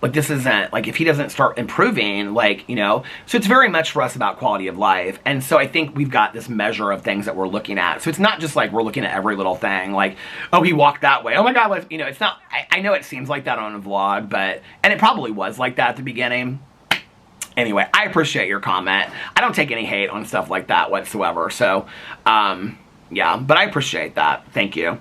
like, this isn't, like, if he doesn't start improving, like, you know, so it's very much for us about quality of life. And so I think we've got this measure of things that we're looking at. So it's not just like we're looking at every little thing, like, oh, he walked that way. Oh my God, let's, you know, it's not, I know it seems like that on a vlog, but, and it probably was like that at the beginning. Anyway, I appreciate your comment. I don't take any hate on stuff like that whatsoever. So, yeah, but I appreciate that. Thank you.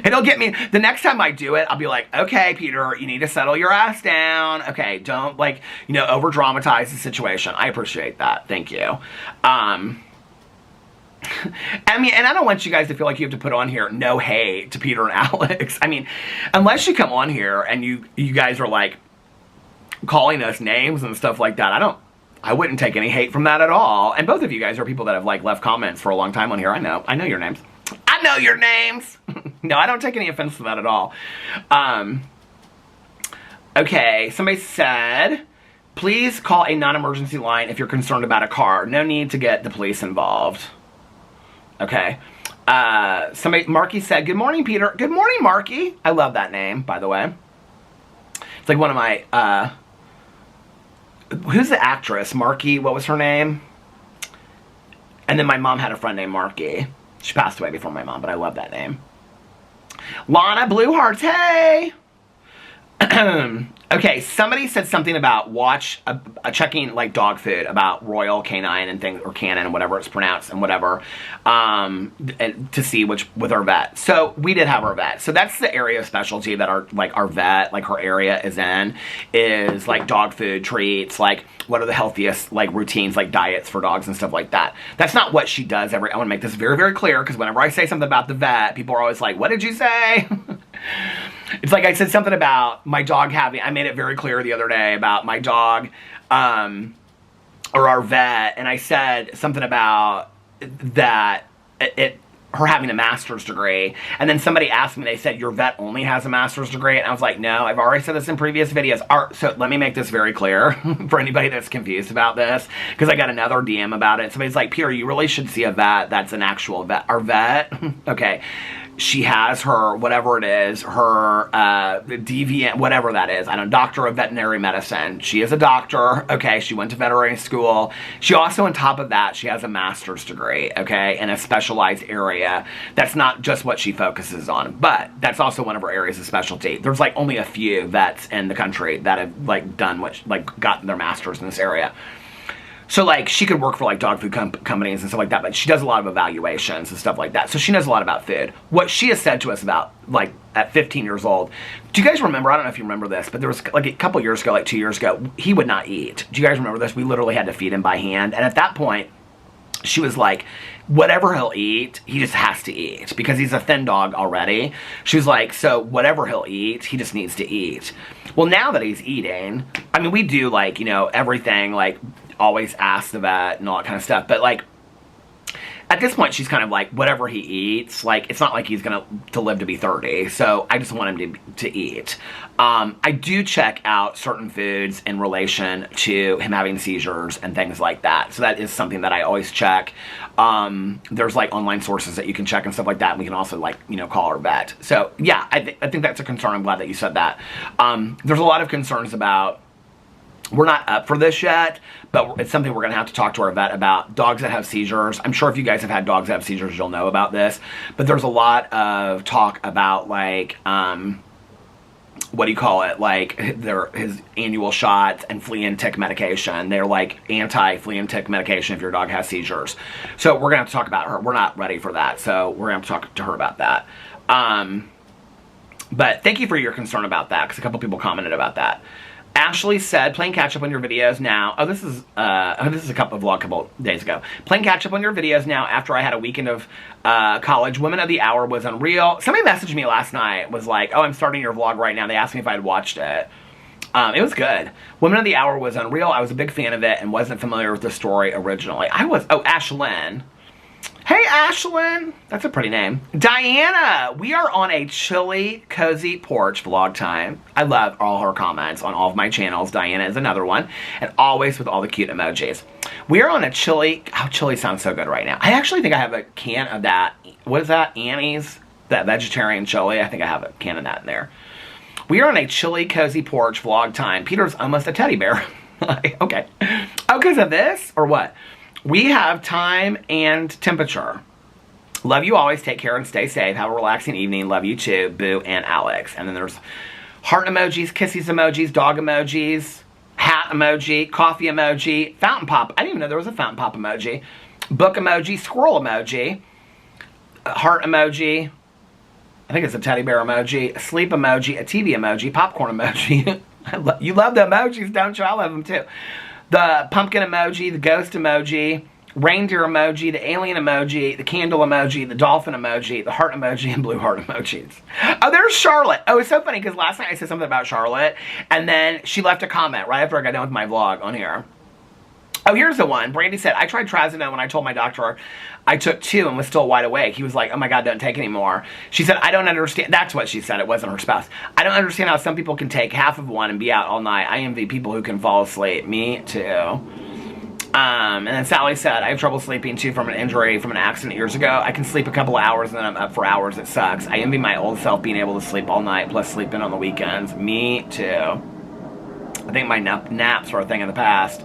It'll get me, the next time I do it, I'll be like, okay, Peter, you need to settle your ass down. Okay, don't, like, you know, over dramatize the situation. I appreciate that. Thank you. I mean, and I don't want you guys to feel like you have to put on here no hate to Peter and Alex. I mean, unless you come on here and you guys are like calling us names and stuff like that, I wouldn't take any hate from that at all. And both of you guys are people that have like left comments for a long time on here. I know your names. I know your names. No, I don't take any offense to that at all. Okay, somebody said, please call a non-emergency line if you're concerned about a car. No need to get the police involved. Okay. Marky said, good morning, Peter. Good morning, Marky. I love that name, by the way. It's like one of my, who's the actress? Marky, what was her name? And then my mom had a friend named Marky. She passed away before my mom, but I love that name. Lana Blue Hearts, hey! Okay, somebody said something about checking like dog food, about Royal Canine and things, or Canon, whatever it's pronounced, and whatever, to see which with our vet. So we did have our vet. So that's the area of specialty that our vet, like her area is in, is like dog food, treats, like what are the healthiest like routines, like diets for dogs and stuff like that. That's not what she does I want to make this very, very clear, because whenever I say something about the vet, people are always like, what did you say? It's like I said something about my dog I made it very clear the other day about my dog, or our vet, and I said something about that, her having a master's degree, and then somebody asked me, they said, your vet only has a master's degree, and I was like, no, I've already said this in previous videos. So let me make this very clear for anybody that's confused about this, because I got another DM about it. Somebody's like, Peter, you really should see a vet that's an actual vet. Our vet, okay, she has her, whatever it is, her DVM, whatever that is. I don't know, doctor of veterinary medicine. She is a doctor, okay? She went to veterinary school. She also, on top of that, she has a master's degree, okay? In a specialized area. That's not just what she focuses on, but that's also one of her areas of specialty. There's like only a few vets in the country that have like done what, like gotten their master's in this area. So, like, she could work for, like, dog food companies and stuff like that, but she does a lot of evaluations and stuff like that. So she knows a lot about food. What she has said to us about, like, at 15 years old, do you guys remember, I don't know if you remember this, but there was, like, a couple years ago, like 2 years ago, he would not eat. Do you guys remember this? We literally had to feed him by hand. And at that point, she was like, whatever he'll eat, he just has to eat. Because he's a thin dog already. She was like, so whatever he'll eat, he just needs to eat. Well, now that he's eating, I mean, we do, like, you know, everything, like, always ask the vet and all that kind of stuff, but like at this point, she's kind of like, whatever he eats, like, it's not like he's going to live to be 30. So I just want him to eat. I do check out certain foods in relation to him having seizures and things like that. So that is something that I always check. There's like online sources that you can check and stuff like that. And we can also like, you know, call our vet. So yeah, I think that's a concern. I'm glad that you said that. There's a lot of concerns about, we're not up for this yet, but it's something we're going to have to talk to our vet about. Dogs that have seizures. I'm sure if you guys have had dogs that have seizures, you'll know about this. But there's a lot of talk about like, what do you call it? Like his annual shots and flea and tick medication. They're like anti-flea and tick medication if your dog has seizures. So we're going to have to talk about her. We're not ready for that. So we're going to have to talk to her about that. But thank you for your concern about that, because a couple people commented about that. Ashley said, playing catch up on your videos now. Oh, this is a couple days ago. Playing catch up on your videos now after I had a weekend of college. Women of the Hour was unreal. Somebody messaged me last night, was like, oh, I'm starting your vlog right now. They asked me if I'd watched it. It was good. Women of the Hour was unreal. I was a big fan of it and wasn't familiar with the story originally. Oh, Ashlyn. Hey, Ashlyn. That's a pretty name. Diana, we are on a chilly, cozy porch vlog time. I love all her comments on all of my channels. Diana is another one. And always with all the cute emojis. We are on a chili. Oh, chili sounds so good right now. I actually think I have a can of that. What is that? Annie's? That vegetarian chili. I think I have a can of that in there. We are on a chilly, cozy porch vlog time. Peter's almost a teddy bear. Okay. Oh, because of this? Or what? We have time and temperature. Love you always. Take care and stay safe. Have a relaxing evening. Love you too. Boo and Alex. And then there's heart emojis, kisses emojis, dog emojis, hat emoji, coffee emoji, fountain pop. I didn't even know there was a fountain pop emoji. Book emoji, squirrel emoji, heart emoji. I think it's a teddy bear emoji, a sleep emoji, a TV emoji, popcorn emoji. You love the emojis, don't you? I love them too. The pumpkin emoji, the ghost emoji, reindeer emoji, the alien emoji, the candle emoji, the dolphin emoji, the heart emoji, and blue heart emojis. Oh, there's Charlotte. Oh, it's so funny because last night I said something about Charlotte, and then she left a comment right after I got done with my vlog on here. Oh, here's the one. Brandy said, I tried trazodone when I told my doctor I took 2 and was still wide awake. He was like, oh my God, don't take any more. She said, I don't understand. That's what she said. It wasn't her spouse. I don't understand how some people can take half of one and be out all night. I envy people who can fall asleep. Me too. And then Sally said, I have trouble sleeping too from an injury from an accident years ago. I can sleep a couple of hours and then I'm up for hours. It sucks. I envy my old self being able to sleep all night plus sleeping on the weekends. Me too. I think my naps were a thing in the past.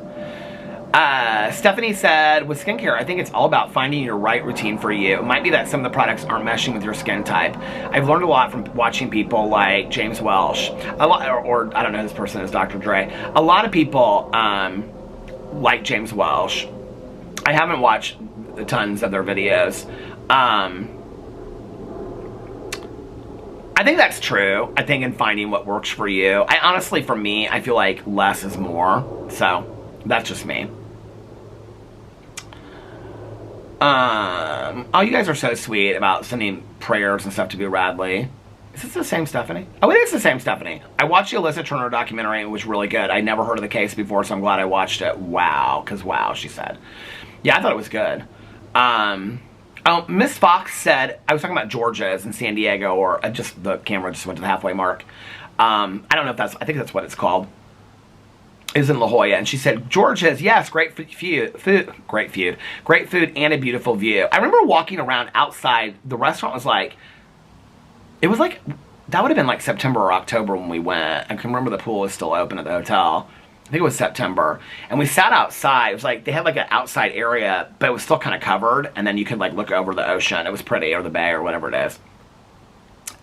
Stephanie said, with skincare, I think it's all about finding your right routine for you. It might be that some of the products aren't meshing with your skin type. I've learned a lot from watching people like James Welsh, or I don't know, this person is Dr. Dre. A lot of people like James Welsh. I haven't watched tons of their videos. I think that's true. I think in finding what works for you. Honestly, for me, I feel like less is more. So, that's just me. Oh, you guys are so sweet about sending prayers and stuff to Boo Radley. Is this the same Stephanie? Oh, it is the same Stephanie. I watched the Alyssa Turner documentary. It was really good. I never heard of the case before, so I'm glad I watched it. Wow. Because wow, she said. Yeah, I thought it was good. Oh, Miss Fox said, I was talking about Georgia's in San Diego, or just the camera just went to the halfway mark. I don't know if that's, I think that's what it's called. Is in La Jolla, and she said, Georgia's, yes, great food and a beautiful view. I remember walking around outside. The restaurant was like, it was like, that would have been like September or October when we went. I can remember the pool was still open at the hotel. I think it was September. And we sat outside. It was like, they had like an outside area, but it was still kind of covered, and then you could like look over the ocean. It was pretty, or the bay, or whatever it is.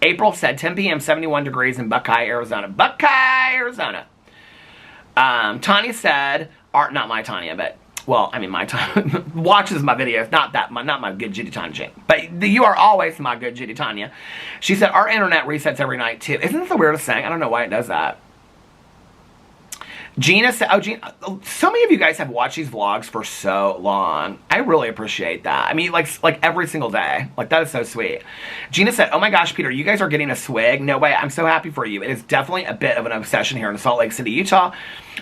April said, 10 p.m., 71 degrees in Buckeye, Arizona. Buckeye, Arizona. Tanya said, not my Tanya, but, well, I mean, my Tanya watches my videos, not my good Judy Tanya, but you are always my good Judy Tanya. She said, our internet resets every night too. Isn't this the weirdest thing? I don't know why it does that. Gina said, oh, Gina, so many of you guys have watched these vlogs for so long. I really appreciate that. I mean, like every single day. Like, that is so sweet. Gina said, oh my gosh, Peter, you guys are getting a swig? No way. I'm so happy for you. It is definitely a bit of an obsession here in Salt Lake City, Utah.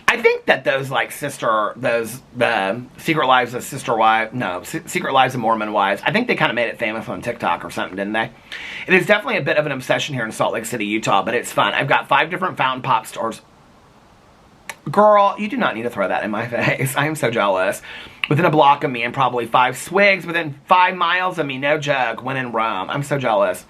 I think that those, like, the Secret Lives of Secret Lives of Mormon Wives, I think they kind of made it famous on TikTok or something, didn't they? It is definitely a bit of an obsession here in Salt Lake City, Utah, but it's fun. I've got 5 different fountain pop stores. Girl, you do not need to throw that in my face. I am so jealous. Within a block of me and probably 5 swigs within 5 miles of me. No joke. When in Rome. I'm so jealous.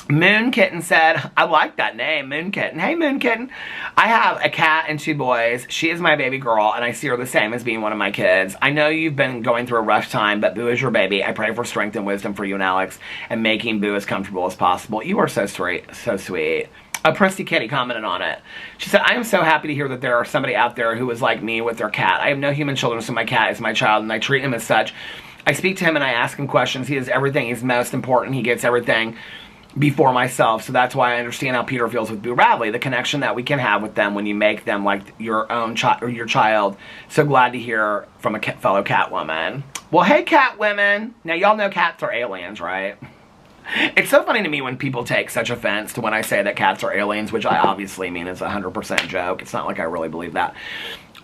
Moon Kitten said, I like that name, Moon Kitten. Hey, Moon Kitten. I have a cat and 2 boys. She is my baby girl, and I see her the same as being one of my kids. I know you've been going through a rough time, but Boo is your baby. I pray for strength and wisdom for you and Alex, and making Boo as comfortable as possible. You are so sweet. So sweet. A Prissy Kitty commented on it. She said, I am so happy to hear that there are somebody out there who is like me with their cat. I have no human children, so my cat is my child, and I treat him as such. I speak to him and I ask him questions. He is everything. He's most important. He gets everything before myself. So that's why I understand how Peter feels with Boo Radley. The connection that we can have with them when you make them like your own child or your child. So glad to hear from a fellow cat woman. Well, hey, cat women. Now, y'all know cats are aliens, right? It's so funny to me when people take such offense to when I say that cats are aliens, which I obviously mean is a 100% joke. It's not like I really believe that.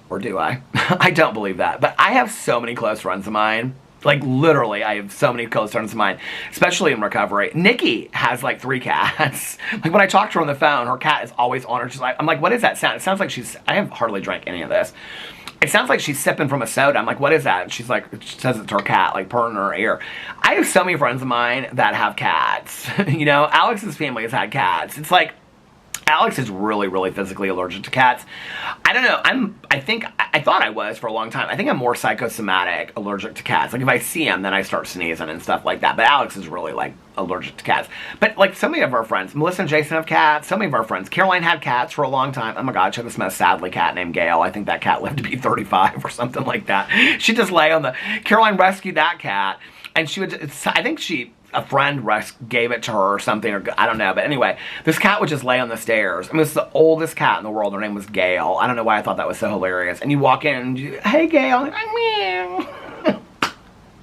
Or do I? I don't believe that. But I have so many close friends of mine. Like, literally, I have so many close friends of mine, especially in recovery. Nikki has, like, 3 cats. Like, when I talk to her on the phone, her cat is always on her. She's like, I'm like, what is that sound? It sounds like I have hardly drank any of this. It sounds like she's sipping from a soda. I'm like, what is that? And she's like, she says it's her cat, like, purring in her ear. I have so many friends of mine that have cats. You know, Alex's family has had cats. It's like, Alex is really, really physically allergic to cats. I don't know. I thought I was for a long time. I think I'm more psychosomatic allergic to cats. Like, if I see them, then I start sneezing and stuff like that. But Alex is really, like, allergic to cats. But, like, so many of our friends, Melissa and Jason have cats. So many of our friends. Caroline had cats for a long time. Oh, my God. She had this most sadly cat named Gail. I think that cat lived to be 35 or something like that. She'd just lay on Caroline rescued that cat. And she would, I think a friend gave it to her or something, or I don't know. But anyway, this cat would just lay on the stairs. I mean, it's the oldest cat in the world. Her name was Gail. I don't know why I thought that was so hilarious. And you walk in and hey, Gail. Meow.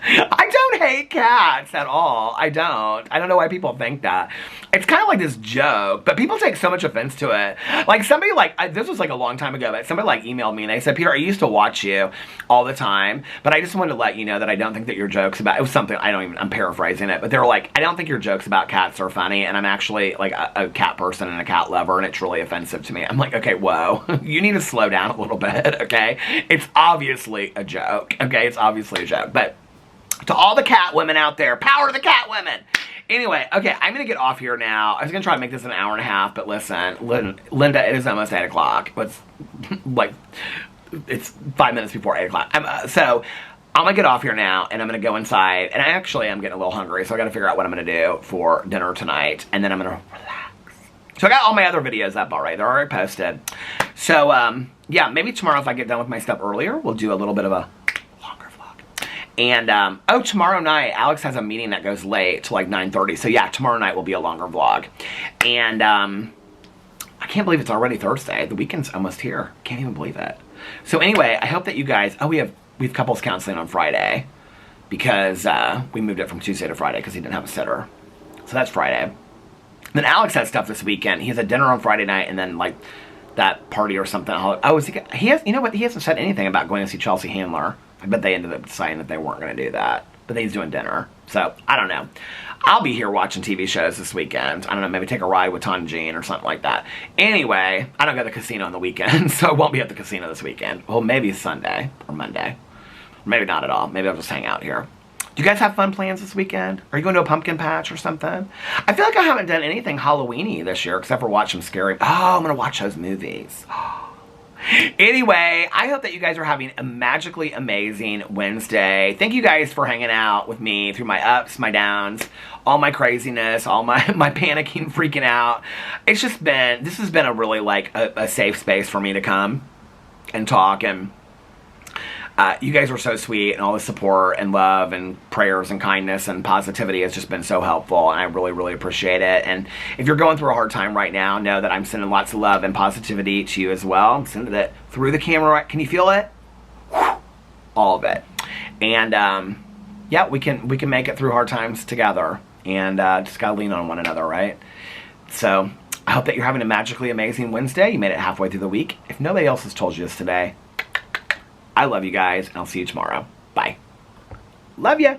I don't hate cats at all. I don't know why people think that. It's kind of like this joke, but people take so much offense to it. Like, somebody this was like a long time ago, but somebody like emailed me and they said, Peter, I used to watch you all the time, but I just wanted to let you know that I don't think that your jokes about, it was something, I'm paraphrasing it, but they were like, I don't think your jokes about cats are funny, and I'm actually like a cat person and a cat lover, and it's really offensive to me. I'm like, okay, whoa, you need to slow down a little bit, okay? It's obviously a joke, okay? It's obviously a joke, but to all the cat women out there, power to the cat women. Anyway, okay, I'm going to get off here now. I was going to try to make this an hour and a half, but listen, Linda, it is almost 8 o'clock. It's 5 minutes before 8 o'clock. So I'm going to get off here now, and I'm going to go inside. And I'm getting a little hungry, so I got to figure out what I'm going to do for dinner tonight. And then I'm going to relax. So I got all my other videos up already. They're already posted. So, yeah, maybe tomorrow if I get done with my stuff earlier, we'll do a little bit of a longer vlog. And, oh, tomorrow night, Alex has a meeting that goes late to like 9:30. So, yeah, tomorrow night will be a longer vlog. And, I can't believe it's already Thursday. The weekend's almost here. Can't even believe it. So, anyway, I hope that you guys... Oh, we have couples counseling on Friday. Because, we moved it from Tuesday to Friday because he didn't have a sitter. So, that's Friday. Then Alex has stuff this weekend. He has a dinner on Friday night and then, like, that party or something. Oh, he has... You know what? He hasn't said anything about going to see Chelsea Handler. I bet they ended up deciding that they weren't going to do that. But he's doing dinner. So, I don't know. I'll be here watching TV shows this weekend. I don't know, maybe take a ride with Ton Jean or something like that. Anyway, I don't go to the casino on the weekend, so I won't be at the casino this weekend. Well, maybe Sunday or Monday. Maybe not at all. Maybe I'll just hang out here. Do you guys have fun plans this weekend? Are you going to a pumpkin patch or something? I feel like I haven't done anything Halloween-y this year except for watch some scary... Oh, I'm going to watch those movies. Anyway, I hope that you guys are having a magically amazing Wednesday. Thank you guys for hanging out with me through my ups, my downs, all my craziness, all my panicking, freaking out. It's just been... This has been a really, like, a safe space for me to come and talk and... You guys were so sweet, and all the support and love and prayers and kindness and positivity has just been so helpful, and I really, really appreciate it. And if you're going through a hard time right now, know that I'm sending lots of love and positivity to you as well. I'm sending it through the camera. Can you feel it? All of it. And yeah, we can make it through hard times together, and just gotta lean on one another, right? So I hope that you're having a magically amazing Wednesday. You made it halfway through the week. If nobody else has told you this today, I love you guys, and I'll see you tomorrow. Bye. Love ya.